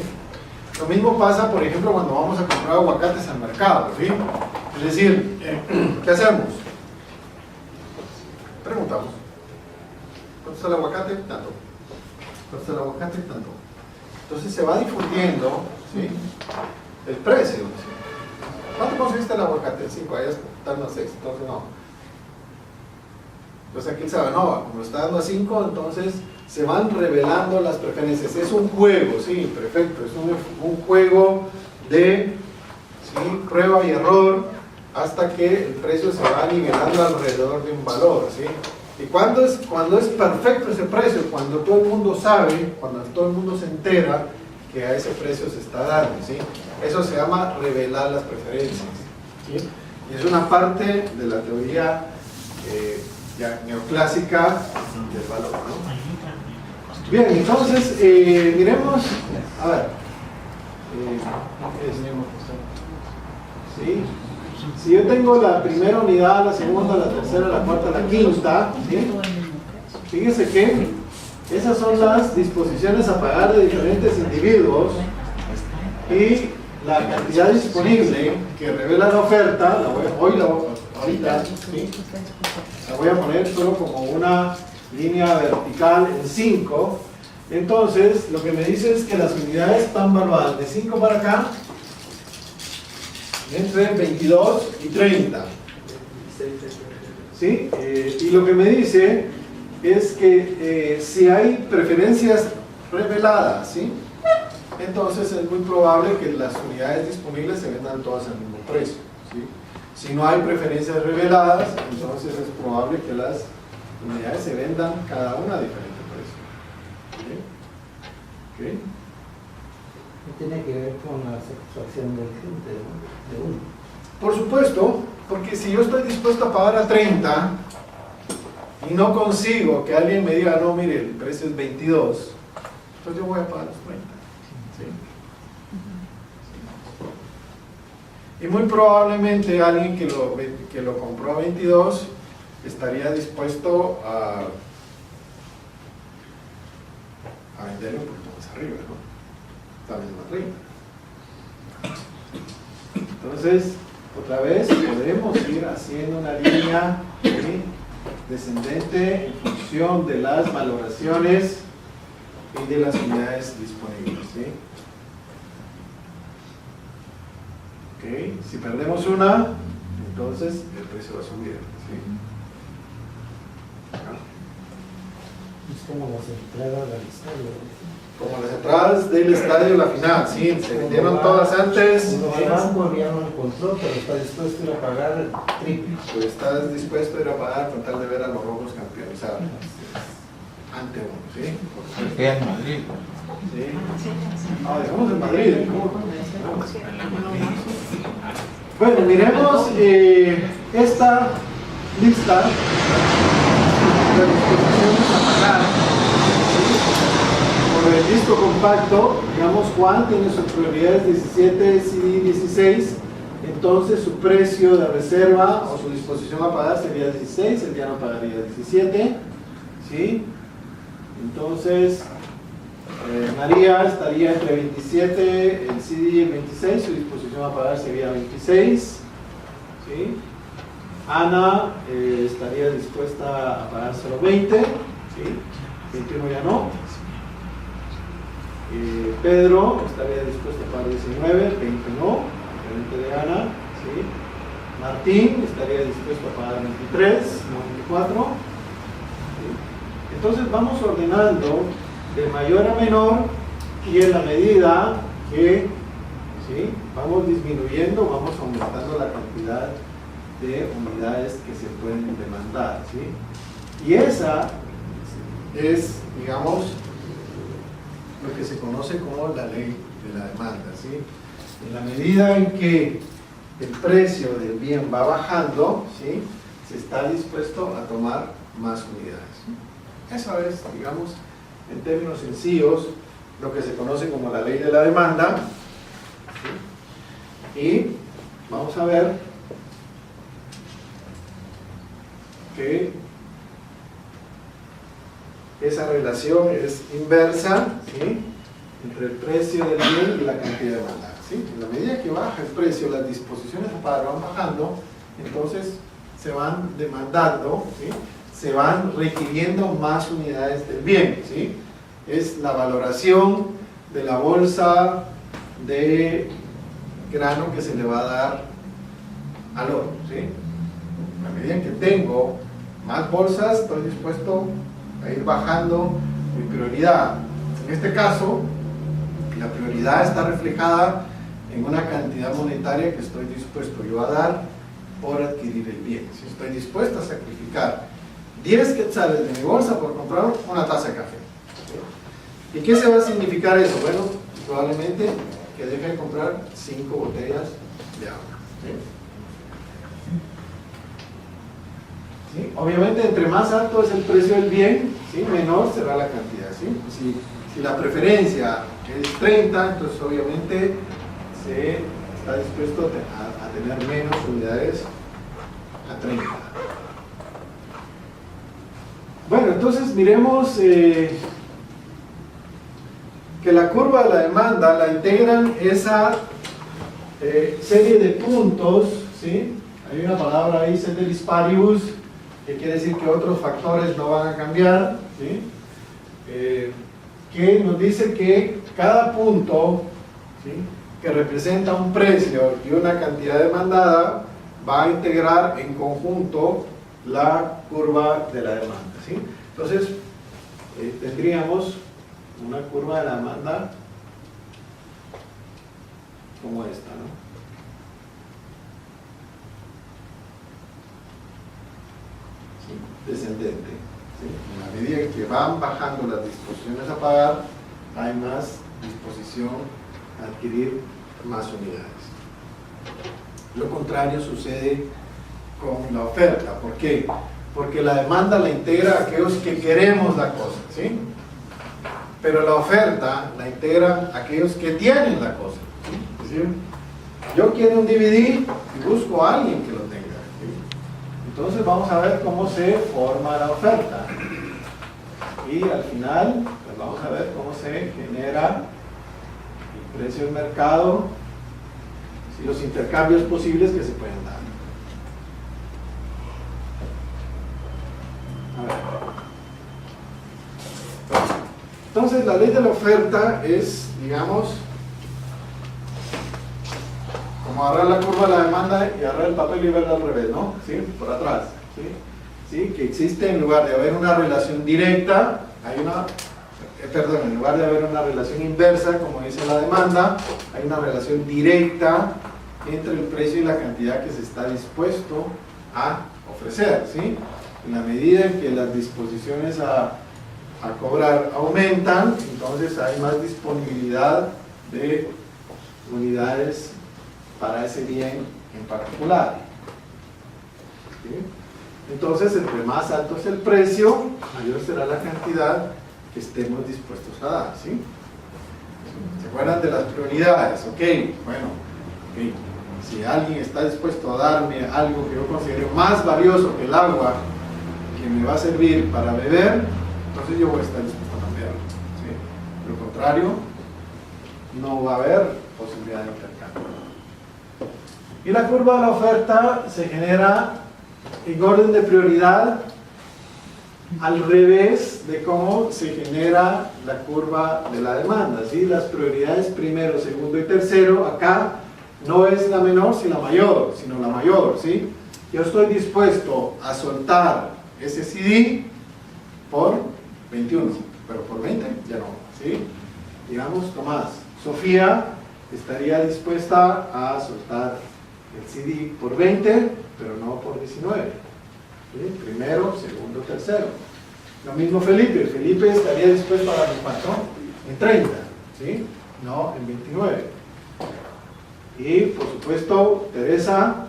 Lo mismo pasa, por ejemplo, cuando vamos a comprar aguacates al mercado, ¿sí? Es decir, ¿qué hacemos? Preguntamos. ¿Cuánto está el aguacate? Tanto. ¿Cuánto está el aguacate? Tanto. Entonces se va difundiendo, ¿sí?, el precio, ¿sí? ¿Cuánto conseguiste el aguacate? El 5, allá están los 6, entonces no. Entonces aquí él sabe, no, como está dando a 5, entonces se van revelando las preferencias. Es un juego, sí, perfecto, es un juego de, ¿sí?, prueba y error hasta que el precio se va nivelando alrededor de un valor, ¿sí? Y cuando es perfecto ese precio, cuando todo el mundo sabe, cuando todo el mundo se entera que a ese precio se está dando, ¿sí? Eso se llama revelar las preferencias, ¿sí? Y es una parte de la teoría ya neoclásica del valor, ¿no? Bien, entonces, miremos, a ver, ¿sí? Si yo tengo la primera unidad, la segunda, la tercera, la cuarta, la quinta, ¿sí?, fíjense que esas son las disposiciones a pagar de diferentes individuos y la cantidad disponible que revela la oferta, ahorita, ¿sí?, la voy a poner solo como una línea vertical en 5. Entonces, lo que me dice es que las unidades están valuadas de 5 para acá, entre 22 y 30. ¿Sí? Y lo que me dice es que si hay preferencias reveladas, ¿sí?, entonces es muy probable que las unidades disponibles se vendan todas al mismo precio, ¿sí? Si no hay preferencias reveladas, entonces es probable que las unidades se vendan cada una a diferente precio. ¿Sí? ¿Okay? Tiene que ver con la satisfacción del cliente, ¿no?, de uno. Por supuesto, porque si yo estoy dispuesto a pagar a 30 y no consigo que alguien me diga, no, mire, el precio es 22, entonces yo voy a pagar los 30. ¿Sí? Y muy probablemente alguien que lo compró a 22 estaría dispuesto a venderlo un poquito más arriba, ¿no? Tal vez más arriba. Entonces, otra vez podemos ir haciendo una línea, ¿sí?, descendente en función de las valoraciones y de las unidades disponibles, ¿sí? Okay. Si perdemos una, entonces el precio va a subir, ¿sí? Es como las entradas del estadio. Como las entradas del estadio, la final, sí, se vendieron todas antes. Uno va al banco, ya no encontró, pero está dispuesto a ir a pagar el triple. Pues estás dispuesto a ir a pagar con tal de ver a los rojos campeones, ¿sabes? Ante uno, ¿sí? Real Madrid. ¿Sí? Ah, dejamos en Madrid. Bueno, miremos esta lista de disposiciones a pagar. Por el disco compacto, digamos, Juan tiene sus prioridades 17, CD 16, entonces su precio de reserva o su disposición a pagar sería 16, el diano pagaría 17, ¿sí? Entonces, María estaría entre 27, el CD y el 26, su disposición a pagar sería 26, ¿sí? Ana estaría dispuesta a pagar solo 20, ¿sí? 21 ya no. Pedro estaría dispuesto a pagar 19, 20 no, 20 de Ana, ¿sí? Martín estaría dispuesto a pagar 23, no 24, ¿sí? Entonces vamos ordenando de mayor a menor y en la medida que, ¿sí?, vamos disminuyendo, vamos aumentando la cantidad de unidades que se pueden demandar, ¿sí? Y esa es, digamos, lo que se conoce como la ley de la demanda, ¿sí? En la medida en que el precio del bien va bajando, ¿sí?, se está dispuesto a tomar más unidades, ¿sí? Eso es, digamos, en términos sencillos, lo que se conoce como la ley de la demanda, ¿sí? Y vamos a ver que esa relación es inversa, ¿sí?, entre el precio del bien y la cantidad demandada, ¿sí? En la medida que baja el precio, las disposiciones a pagar van bajando, entonces se van demandando, ¿sí?, se van requiriendo más unidades del bien, ¿sí? Es la valoración de la bolsa de grano que se le va a dar al oro, ¿sí? En la medida en que tengo más bolsas, estoy dispuesto a ir bajando mi prioridad. En este caso, la prioridad está reflejada en una cantidad monetaria que estoy dispuesto yo a dar por adquirir el bien. Si estoy dispuesto a sacrificar 10 quetzales de mi bolsa por comprar una taza de café, ¿sí? ¿Y qué se va a significar eso? Bueno, probablemente que deje de comprar 5 botellas de agua, ¿sí? ¿Sí? Obviamente, entre más alto es el precio del bien, ¿sí?, menor será la cantidad, ¿sí? Si la preferencia es 30, entonces obviamente se está dispuesto a tener menos unidades a 30. Bueno, entonces miremos que la curva de la demanda la integran esa serie de puntos, ¿sí? Hay una palabra ahí, ceteris paribus, que quiere decir que otros factores no van a cambiar, ¿sí? Que nos dice que cada punto, ¿sí?, que representa un precio y una cantidad demandada va a integrar en conjunto la curva de la demanda, ¿sí? Entonces tendríamos una curva de la demanda como esta, ¿no? Descendente, ¿sí? En la medida en que van bajando las disposiciones a pagar, hay más disposición a adquirir más unidades. Lo contrario sucede con la oferta. ¿Por qué? Porque la demanda la integra a aquellos que queremos la cosa, ¿sí? Pero la oferta la integran aquellos que tienen la cosa, ¿sí? Es decir, yo quiero un DVD y busco a alguien que lo tenga. Entonces vamos a ver cómo se forma la oferta y al final pues vamos a ver cómo se genera el precio del mercado y los intercambios posibles que se pueden dar. A ver. Entonces la ley de la oferta es, digamos, como agarrar la curva de la demanda y agarrar el papel y verlo al revés, ¿no? ¿Sí? Por atrás, ¿sí? ¿Sí? Que existe, en lugar de haber una relación directa, hay una, en lugar de haber una relación inversa, como dice la demanda, hay una relación directa entre el precio y la cantidad que se está dispuesto a ofrecer, ¿sí? En la medida en que las disposiciones a cobrar aumentan, entonces hay más disponibilidad de unidades para ese bien en particular, ¿sí? Entonces, entre más alto es el precio, mayor será la cantidad que estemos dispuestos a dar, ¿sí? ¿Se acuerdan de las prioridades? Ok, bueno, ok. Si alguien está dispuesto a darme algo que yo considero más valioso que el agua que me va a servir para beber, entonces yo voy a estar dispuesto a cambiarlo, ¿sí? De lo contrario, no va a haber posibilidad de intercambio. Y la curva de la oferta se genera en orden de prioridad al revés de cómo se genera la curva de la demanda, ¿sí? Las prioridades primero, segundo y tercero, acá no es la menor sino la mayor, ¿sí? Yo estoy dispuesto a soltar ese CD por 21, pero por 20 ya no, ¿sí? Digamos, Tomás, Sofía estaría dispuesta a soltar el CD por 20, pero no por 19. ¿Sí? Primero, segundo, tercero. Lo mismo Felipe. Felipe estaría dispuesto a dar en cuánto? En 30, ¿sí? No en 29. Y por supuesto, Teresa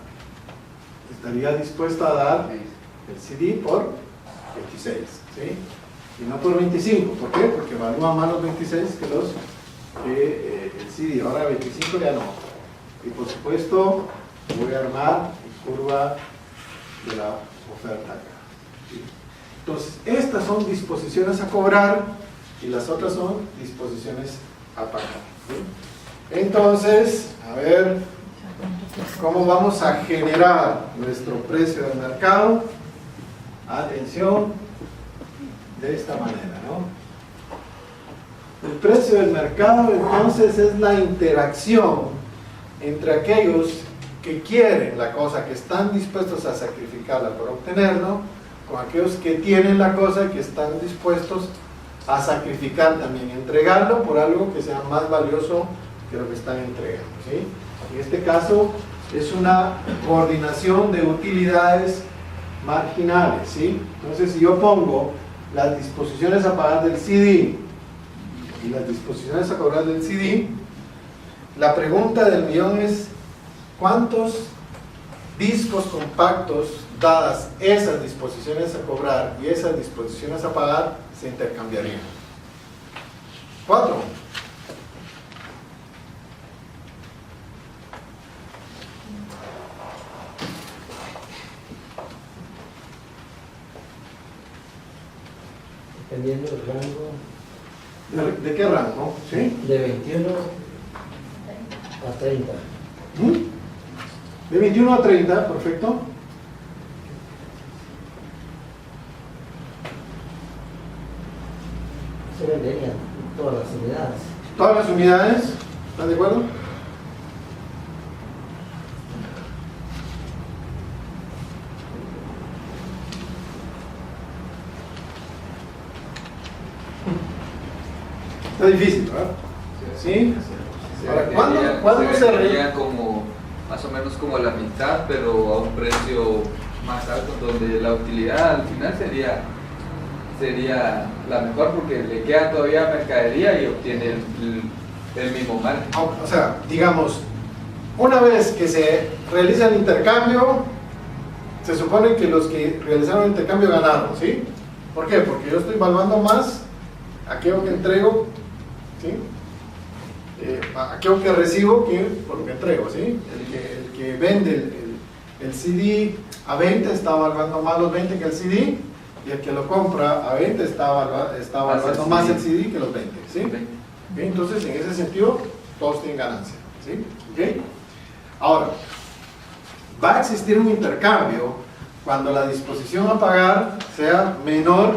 estaría dispuesta a dar el CD por 26, ¿sí? Y no por 25. ¿Por qué? Porque evalúa más los 26 que el CD. Ahora 25 ya no. Y por supuesto, voy a armar mi curva de la oferta acá, ¿sí? Entonces, estas son disposiciones a cobrar y las otras son disposiciones a pagar, ¿sí? Entonces, a ver cómo vamos a generar nuestro precio del mercado. Atención, de esta manera, ¿no? El precio del mercado entonces es la interacción entre aquellos que quieren la cosa, que están dispuestos a sacrificarla por obtenerlo, con aquellos que tienen la cosa y que están dispuestos a sacrificar también, entregarlo por algo que sea más valioso que lo que están entregando, ¿sí? En este caso es una coordinación de utilidades marginales, ¿sí? Entonces, si yo pongo las disposiciones a pagar del CD y las disposiciones a cobrar del CD, la pregunta del millón es: ¿cuántos discos compactos, dadas esas disposiciones a cobrar y esas disposiciones a pagar, se intercambiarían? 4. Dependiendo del rango. ¿De qué rango? ¿Sí? De 21 a 30. De 21 a 30, perfecto. Se venderían todas las unidades. ¿Todas las unidades? ¿Están de acuerdo? Está difícil, ¿verdad? ¿Sí? Ahora, ¿cuándo se vería como más o menos como la mitad, pero a un precio más alto, donde la utilidad al final sería la mejor, porque le queda todavía mercadería y obtiene el mismo margen? O sea, digamos, una vez que se realiza el intercambio, se supone que los que realizaron el intercambio ganaron, ¿sí? ¿Por qué? Porque yo estoy valuando más aquello que entrego, ¿sí? Aquello que recibo que por lo que entrego, ¿sí? El que vende el CD a 20 está valuando más los 20 que el CD, y el que lo compra a 20 está valuando más el CD que los 20, ¿sí? ¿Okay? Entonces, en ese sentido, todos tienen ganancia, ¿sí? ¿Okay? Ahora, va a existir un intercambio cuando la disposición a pagar sea menor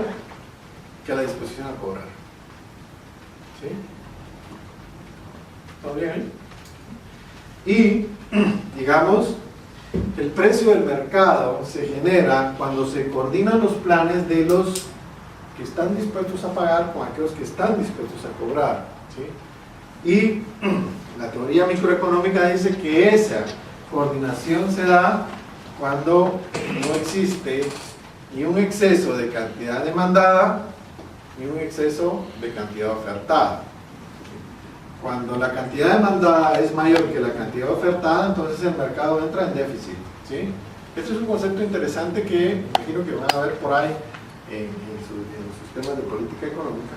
que la disposición a cobrar, ¿sí? ¿Todo bien ahí? Y, digamos, el precio del mercado se genera cuando se coordinan los planes de los que están dispuestos a pagar con aquellos que están dispuestos a cobrar, ¿sí? Y la teoría microeconómica dice que esa coordinación se da cuando no existe ni un exceso de cantidad demandada ni un exceso de cantidad ofertada. Cuando la cantidad demandada es mayor que la cantidad ofertada, entonces el mercado entra en déficit, ¿sí? Este es un concepto interesante que imagino que van a ver por ahí en sus temas de política económica.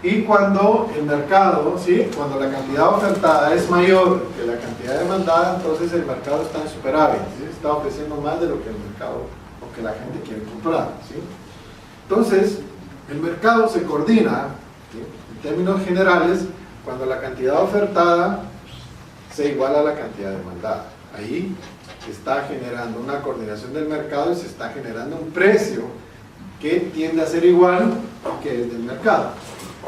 Y cuando el mercado, ¿sí? Cuando la cantidad ofertada es mayor que la cantidad demandada, entonces el mercado está en superávit, ¿sí? Está ofreciendo más de lo que el mercado o que la gente quiere comprar, ¿sí? Entonces, el mercado se coordina, ¿sí? En términos generales, cuando la cantidad ofertada se iguala a la cantidad demandada. Ahí se está generando una coordinación del mercado y se está generando un precio que tiende a ser igual que el del mercado.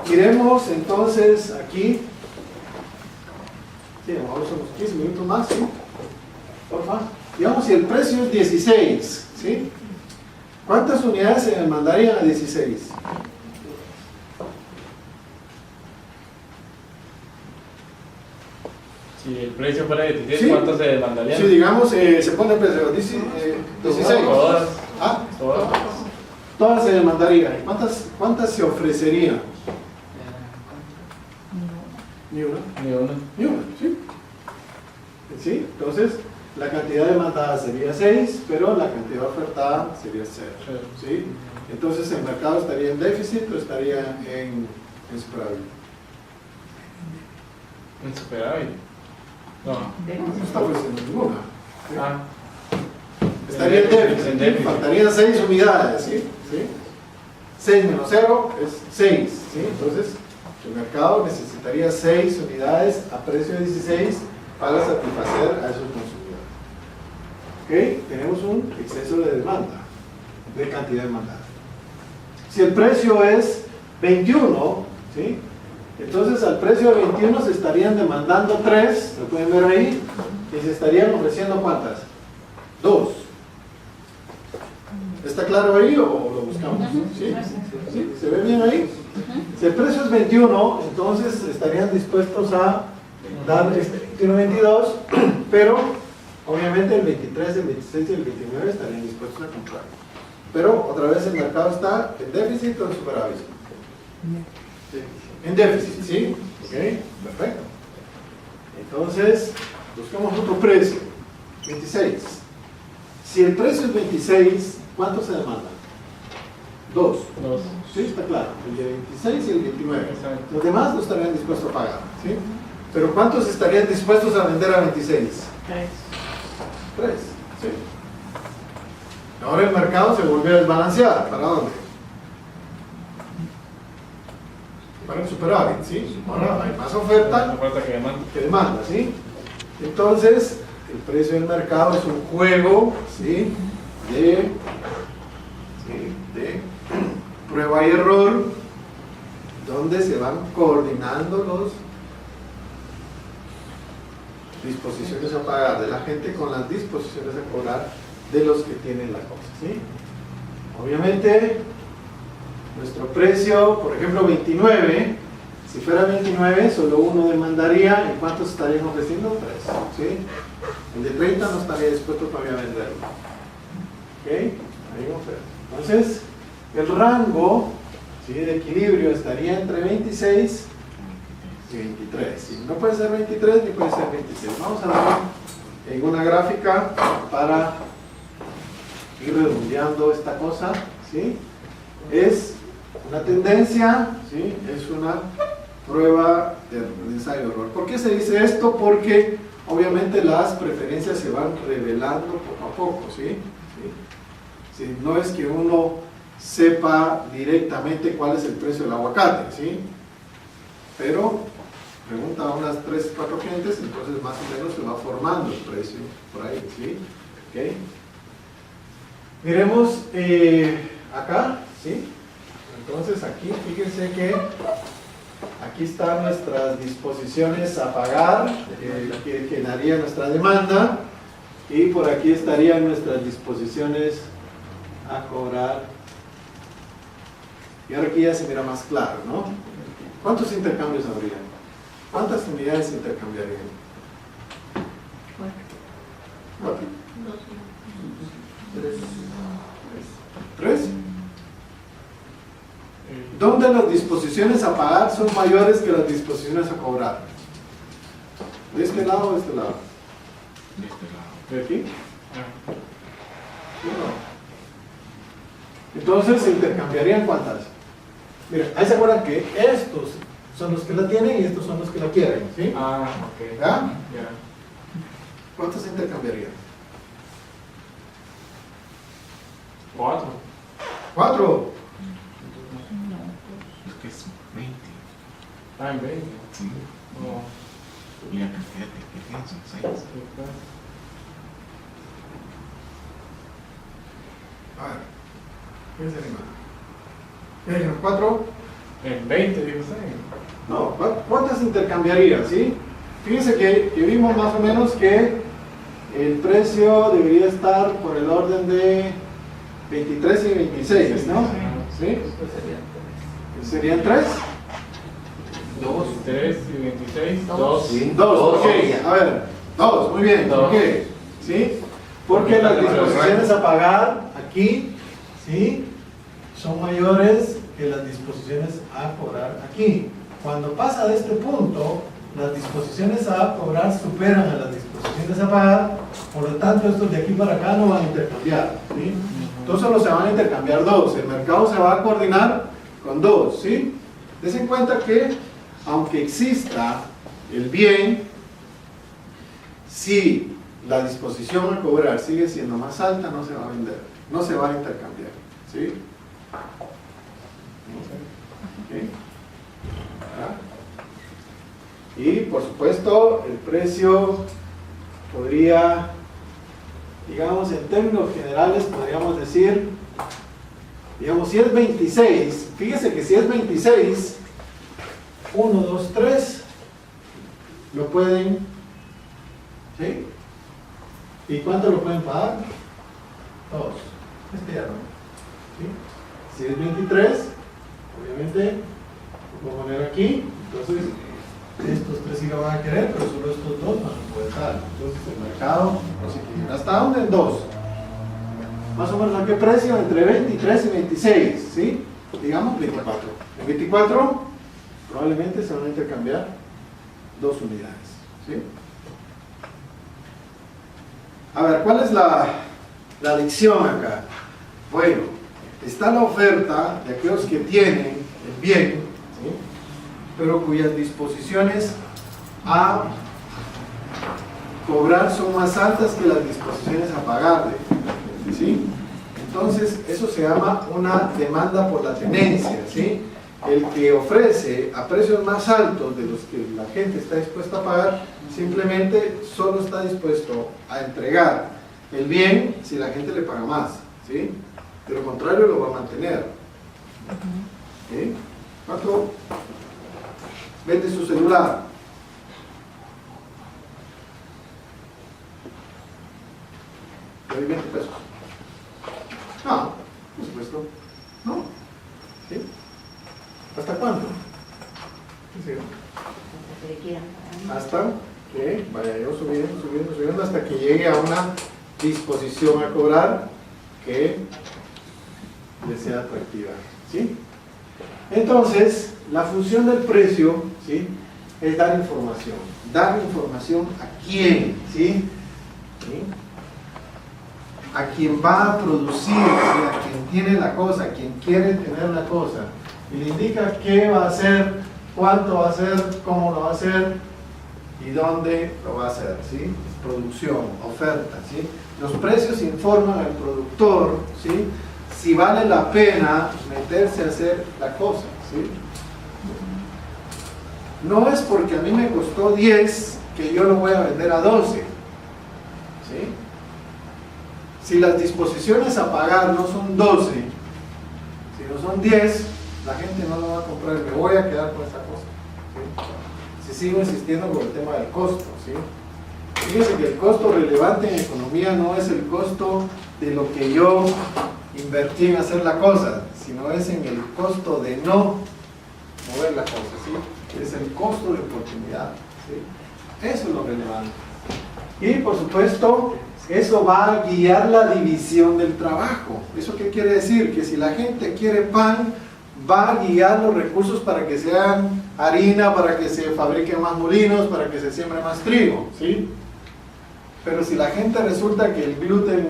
Miremos entonces aquí, sí, vamos a unos 15 minutos más, ¿sí? Por favor. Digamos, si el precio es 16, ¿sí? ¿Cuántas unidades se demandarían a 16? Si el precio fuera de 16, Sí. ¿cuánto se demandaría? Si digamos, se pone el precio 16, Todas. ¿ah? Todas. Todas se demandarían. ¿Cuántas se ofrecerían? Ni una. Ni una. Ni una, ¿sí? ¿Sí? Entonces, la cantidad demandada sería 6, pero la cantidad ofertada sería 0. ¿Sí? Entonces, ¿el mercado estaría en déficit o estaría en superávit? En superávit. No. No está ofreciendo ninguna. ¿sí? Ah. Estaría en déficit. En déficit. Faltarían 6 unidades, ¿sí? ¿Sí? 6 menos 0 es 6, ¿sí? Entonces, el mercado necesitaría 6 unidades a precio de 16 para satisfacer a esos consumidores. ¿Ok? Tenemos un exceso de demanda, de cantidad demandada. Si el precio es 21, ¿sí? Entonces al precio de 21 se estarían demandando 3, lo pueden ver ahí, y se estarían ofreciendo ¿cuántas? 2. ¿Está claro ahí o lo buscamos? ¿Sí? ¿Sí? ¿Se ve bien ahí? Si el precio es 21, entonces estarían dispuestos a dar este 21-22, pero obviamente el 23, el 26 y el 29 estarían dispuestos a comprar. Pero otra vez el mercado está en déficit o en superávit. Sí. En déficit, ¿sí? Ok, perfecto. Entonces, buscamos otro precio. 26. Si el precio es 26, ¿cuánto se demanda? 2. Dos. Sí, está claro. El de 26 y el 29. Exacto. Los demás no estarían dispuestos a pagar, ¿sí? Pero ¿cuántos estarían dispuestos a vender a 26? 3. ¿Sí? Ahora el mercado se volvió a desbalancear. ¿Para dónde? Para el superávit, ¿sí? Ahora hay más oferta Oferta que demanda. que demanda, ¿sí? Entonces, el precio del mercado es un juego, ¿sí? De prueba y error, donde se van coordinando los disposiciones a pagar de la gente con las disposiciones a cobrar de los que tienen la cosa, ¿sí? Obviamente, nuestro precio, por ejemplo, 29, si fuera 29, solo uno demandaría, ¿y cuántos estarían ofreciendo? 3, ¿sí? El de 30 no estaría dispuesto todavía a venderlo. ¿Ok? Ahí oferta. Entonces, el rango, ¿sí?, de equilibrio estaría entre 26 y 23. ¿Sí? No puede ser 23 ni puede ser 26. Vamos a ver en una gráfica para ir redondeando esta cosa, ¿sí? Es una tendencia, ¿sí? Es una prueba de ensayo-error. ¿Por qué se dice esto? Porque obviamente las preferencias se van revelando poco a poco, ¿sí? ¿Sí? No es que uno sepa directamente cuál es el precio del aguacate, ¿sí? Pero pregunta a unas 3 o 4 clientes, entonces más o menos se va formando el precio por ahí, ¿sí? ¿Okay? Miremos acá, ¿sí? Entonces aquí, fíjense que aquí están nuestras disposiciones a pagar, que generaría nuestra demanda, y por aquí estarían nuestras disposiciones a cobrar. Y ahora aquí ya se mira más claro, ¿no? ¿Cuántos intercambios habría? ¿Cuántas unidades se intercambiarían? 4. 3. ¿Dónde las disposiciones a pagar son mayores que las disposiciones a cobrar? ¿De este lado o de este lado? De este lado. ¿De aquí? ¿Sí o no? Entonces se intercambiarían ¿cuántas? Miren, ahí se acuerdan que estos son los que la tienen y estos son los que la quieren, ¿sí? Ah, ok. ¿Ya? Ya. ¿Cuántas se intercambiarían? 4. 4. Es que es 20. Ah, en 20. Sí. No. Y la cantidad que tienen son 6. A ver, ¿quién se anima? ¿Qué dijeron? ¿4? En 20, digo usted. No, ¿cuántas intercambiaría? ¿Sí? Fíjense que vimos más o menos que el precio debería estar por el orden de 23 y 26, ¿no? ¿Sí? ¿Serían 3? 2, 3 y 26. 2. 2, ok. A ver, 2, muy bien. ¿Por qué? ¿Sí? Porque las disposiciones a pagar aquí, ¿sí? Son mayores que las disposiciones a cobrar aquí. Cuando pasa de este punto, las disposiciones a cobrar superan a las disposiciones a pagar, por lo tanto estos de aquí para acá no van a intercambiar, ¿sí? Entonces solo se van a intercambiar 2, el mercado se va a coordinar con 2, ¿sí? Des en cuenta que aunque exista el bien, si la disposición a cobrar sigue siendo más alta, no se va a vender, no se va a intercambiar, ¿sí? ¿Okay? Y por supuesto el precio podría, digamos en términos generales podríamos decir, digamos si es 26, fíjese que si es 26, 1, 2, 3 lo pueden, ¿sí? ¿Y cuánto lo pueden pagar? 2, este ya no, ¿sí? Si es 23, obviamente lo puedo poner aquí, entonces estos 3 sí lo van a querer, pero solo estos 2 van a poder dar. Entonces el mercado no se equilibra. ¿Hasta dónde? En 2. Más o menos a qué precio, entre 23 y 26, ¿sí? Digamos 24. En 24 probablemente se van a intercambiar 2 unidades, ¿sí? A ver, ¿cuál es la adicción acá? Bueno, está la oferta de aquellos que tienen el bien, ¿sí? Pero cuyas disposiciones a cobrar son más altas que las disposiciones a pagar, ¿sí? Entonces, eso se llama una demanda por la tenencia, ¿sí? El que ofrece a precios más altos de los que la gente está dispuesta a pagar, simplemente solo está dispuesto a entregar el bien si la gente le paga más, ¿sí? De lo contrario lo va a mantener. ¿Sí? 4. Vende su celular. ¿Le doy 20 pesos? No, por supuesto. No. ¿Sí? ¿Hasta cuánto? ¿Sí? Que le quieran pagar. Hasta que vaya yo subiendo hasta que llegue a una disposición a cobrar que le sea atractiva, ¿sí? Entonces, la función del precio, ¿sí? Es dar información. ¿Dar información a quién? ¿Sí? ¿Sí? A quien va a producir, ¿sí? A quien tiene la cosa, a quien quiere tener la cosa. Y le indica qué va a hacer, cuánto va a hacer, cómo lo va a hacer y dónde lo va a hacer, ¿sí? Producción, oferta, ¿sí? Los precios informan al productor, ¿sí? Si vale la pena meterse a hacer la cosa, ¿sí? No es porque a mí me costó 10 que yo lo voy a vender a 12, ¿sí? Si las disposiciones a pagar no son 12, si no son 10, la gente no lo va a comprar, me voy a quedar con esa cosa, ¿sí? Si sigo insistiendo con el tema del costo, ¿sí? Fíjense que el costo relevante en economía no es el costo de lo que yo invertí en hacer la cosa, sino es en el costo de no mover la cosa, ¿sí? Es el costo de oportunidad, ¿sí? Eso es lo relevante. Y por supuesto, eso va a guiar la división del trabajo. ¿Eso qué quiere decir? Que si la gente quiere pan, va a guiar los recursos para que sean harina, para que se fabriquen más molinos, para que se siembre más trigo, ¿sí? Pero si la gente resulta que el gluten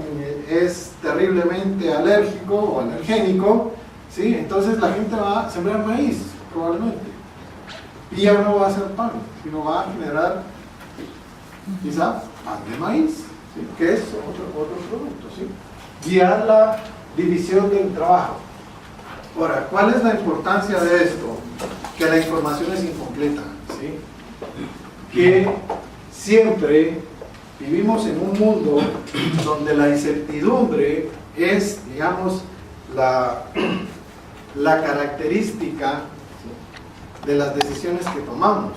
es terriblemente alérgico o alergénico, ¿sí? Entonces la gente va a sembrar maíz, probablemente. Y ya no va a hacer pan, sino va a generar quizá pan de maíz, ¿sí? Que es otro producto, ¿sí? Guiar la división del trabajo. Ahora, ¿cuál es la importancia de esto? Que la información es incompleta, ¿sí? Que siempre vivimos en un mundo donde la incertidumbre es, digamos, la característica de las decisiones que tomamos.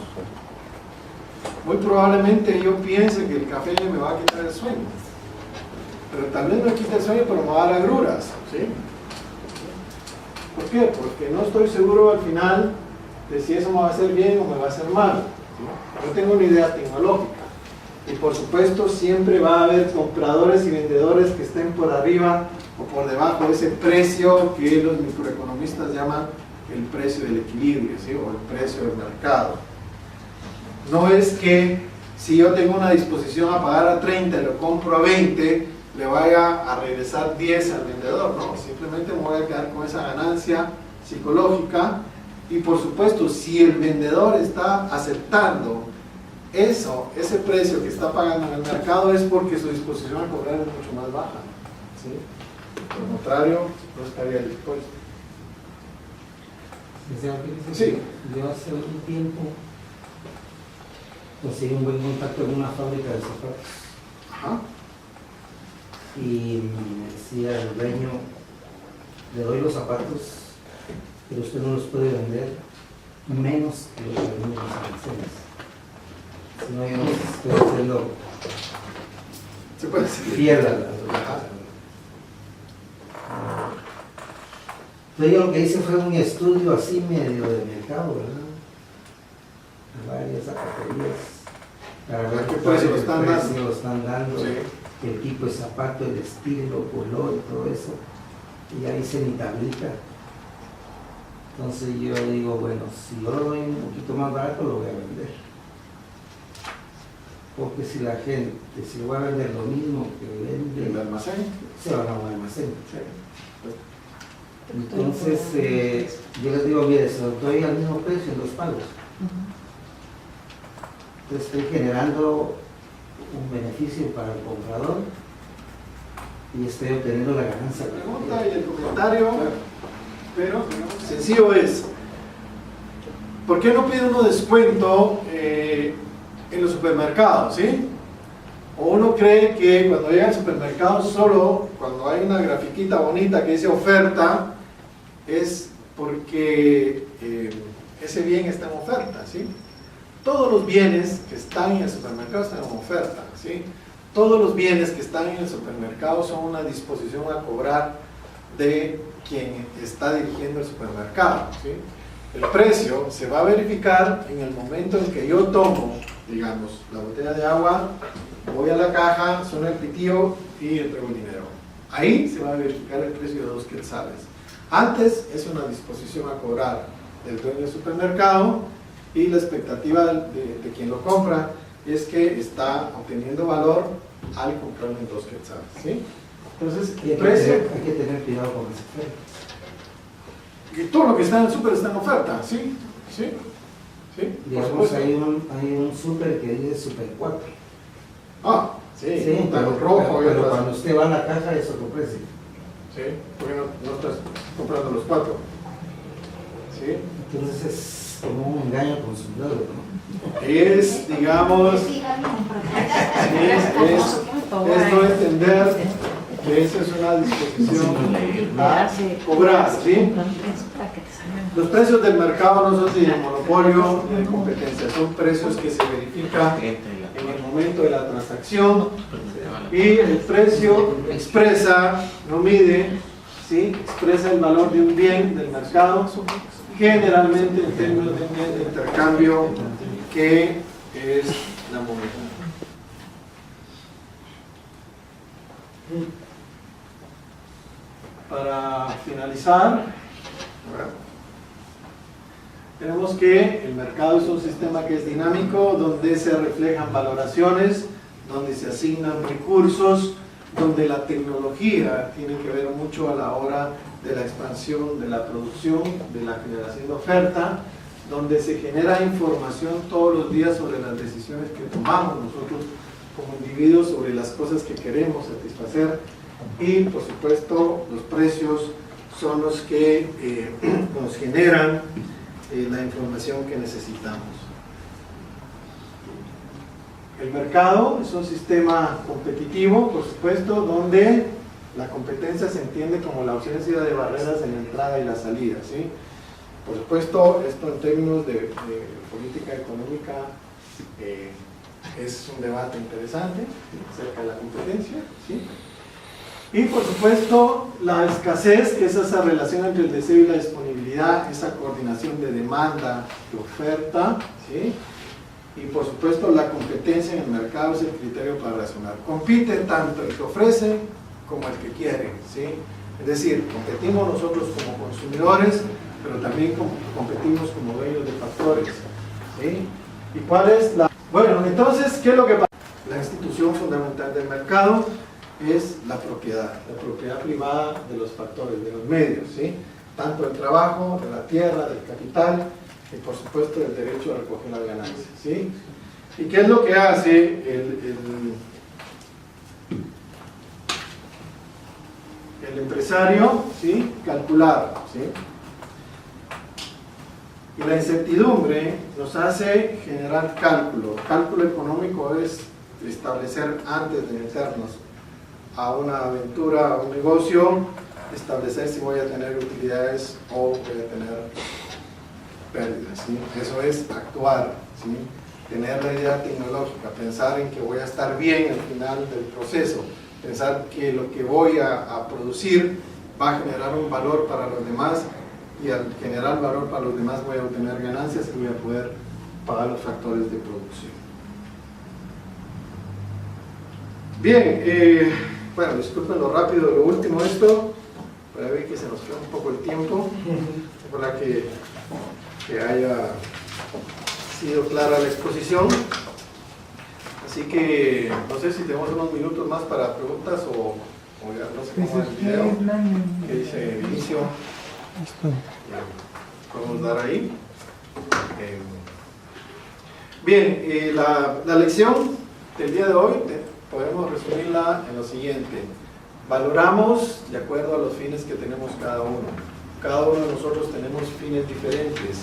Muy probablemente yo piense que el café me va a quitar el sueño, pero tal vez me quite el sueño, pero me va a dar agruras, ¿sí? ¿Por qué? Porque no estoy seguro al final de si eso me va a hacer bien o me va a hacer mal, ¿sí? No tengo una idea tecnológica. Y por supuesto siempre va a haber compradores y vendedores que estén por arriba o por debajo de ese precio que los microeconomistas llaman el precio del equilibrio, ¿sí? O el precio del mercado. No es que si yo tengo una disposición a pagar a 30 y lo compro a 20, le vaya a regresar 10 al vendedor, no, simplemente me voy a quedar con esa ganancia psicológica. Y por supuesto, si el vendedor está aceptando ese precio que está pagando en el mercado, es porque su disposición a cobrar es mucho más baja, ¿sí? Por lo contrario, no estaría dispuesto. Sí. Yo hace un tiempo conseguí un buen contacto en una fábrica de zapatos. Ajá. Y me decía el dueño, le doy los zapatos, pero usted no los puede vender menos que los que venden los almacenes. Si no, yo no estoy haciendo Se puede decir. pierda la Entonces yo lo que hice fue un estudio así medio de mercado, ¿verdad? Varias zapaterías para ver ¿Qué precio lo qué están precio dando? lo están dando, Sí. el tipo de zapato, el estilo, color y todo eso. Y ya hice mi tablita. Entonces yo digo, bueno, si yo lo doy un poquito más barato, lo voy a vender. Porque si la gente, si voy a vender lo mismo que ¿El vende, almacén? se van a un almacén. Entonces, yo les digo, mire, se lo doy al mismo precio en 2 pagos. Entonces estoy generando un beneficio para el comprador y estoy obteniendo la ganancia. La pregunta y el comentario, pero sencillo es, ¿por qué no pide uno descuento en los supermercados? ¿Sí? O uno cree que cuando llega al supermercado solo, cuando hay una grafiquita bonita que dice oferta, es porque ese bien está en oferta, ¿sí? Todos los bienes que están en el supermercado están en oferta, ¿sí? Todos los bienes que están en el supermercado son una disposición a cobrar de quien está dirigiendo el supermercado, ¿sí? El precio se va a verificar en el momento en que yo tomo, digamos, la botella de agua, voy a la caja, suena el pitillo y entrego el dinero. Ahí se va a verificar el precio de 2 quetzales. Antes es una disposición a cobrar del dueño del supermercado y la expectativa de quien lo compra es que está obteniendo valor al comprarlo en 2 quetzales, ¿sí? Entonces, Y el precio, hay que tener cuidado con ese precio. que todo lo que está en el súper está en oferta, ¿sí? ¿Sí? ¿Sí? Por Digamos, supuesto. hay un súper que dice Super 4. Ah, sí, Sí, pero rojo y pero otras. cuando usted va a la caja es otro precio. Sí, porque no estás comprando los 4. ¿Sí? Entonces es como un engaño al consumidor, ¿no? Es, digamos, es no entender que esa es una disposición a cobrar, ¿sí? Los precios del mercado no son ni de monopolio ni de competencia, son precios que se verifican en el momento de la transacción y el precio expresa, no mide, ¿sí? Expresa el valor de un bien del mercado, generalmente en términos de un bien de intercambio que es la moneda. Para finalizar, tenemos que el mercado es un sistema que es dinámico, donde se reflejan valoraciones donde se asignan recursos, donde la tecnología tiene que ver mucho a la hora de la expansión de la producción, de la generación de oferta, donde se genera información todos los días sobre las decisiones que tomamos nosotros como individuos, sobre las cosas que queremos satisfacer, y por supuesto los precios son los que nos generan la información que necesitamos. El mercado es un sistema competitivo, por supuesto, donde la competencia se entiende como la ausencia de barreras en la entrada y la salida, ¿sí? Por supuesto, esto en términos de política económica es un debate interesante, ¿sí?, acerca de la competencia, ¿sí? Y por supuesto, la escasez, que es esa relación entre el deseo y la disponibilidad, esa coordinación de demanda y oferta, ¿sí? Y por supuesto, la competencia en el mercado es el criterio para razonar. Compite tanto el que ofrece como el que quiere, ¿sí? Es decir, competimos nosotros como consumidores, pero también competimos como dueños de factores, ¿sí? ¿Y cuál es la...? Bueno, entonces, ¿qué es lo que pasa? La institución fundamental del mercado es la propiedad privada de los factores, de los medios, ¿sí? Tanto el trabajo, de la tierra, del capital, y por supuesto el derecho a recoger las ganancias, ¿sí? ¿Y qué es lo que hace el empresario? ¿Sí? Calcular, ¿sí? Y la incertidumbre nos hace generar cálculo. Cálculo económico es establecer, antes de meternos a una aventura, a un negocio, establecer si voy a tener utilidades o voy a tener pérdidas, ¿sí? Eso es actuar, ¿sí? Tener la idea tecnológica, pensar en que voy a estar bien al final del proceso, pensar que lo que voy a producir va a generar un valor para los demás, y al generar valor para los demás voy a obtener ganancias y voy a poder pagar los factores de producción. Bien, bueno, disculpen lo rápido de lo último esto, para ver que se nos queda un poco el tiempo, para que haya sido clara la exposición. Así que no sé si tenemos unos minutos más para preguntas o ya no sé cómo va el video. ¿Qué dice Vinicio? Podemos dar ahí. Bien, la lección del día de hoy podemos resumirla en lo siguiente. Valoramos de acuerdo a los fines que tenemos cada uno. Cada uno de nosotros tenemos fines diferentes,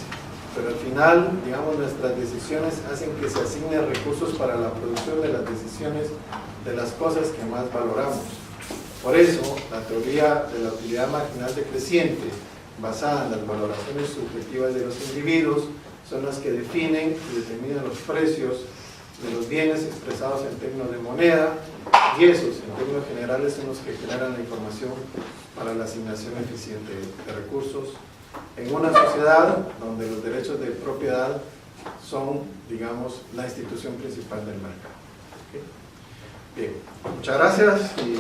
pero al final, digamos, nuestras decisiones hacen que se asignen recursos para la producción de las decisiones de las cosas que más valoramos. Por eso, la teoría de la utilidad marginal decreciente, basada en las valoraciones subjetivas de los individuos, son las que definen y determinan los precios de los bienes expresados en términos de moneda, y esos, en términos generales, son los que generan la información para la asignación eficiente de recursos en una sociedad donde los derechos de propiedad son, digamos, la institución principal del mercado. ¿Okay? Bien, muchas gracias y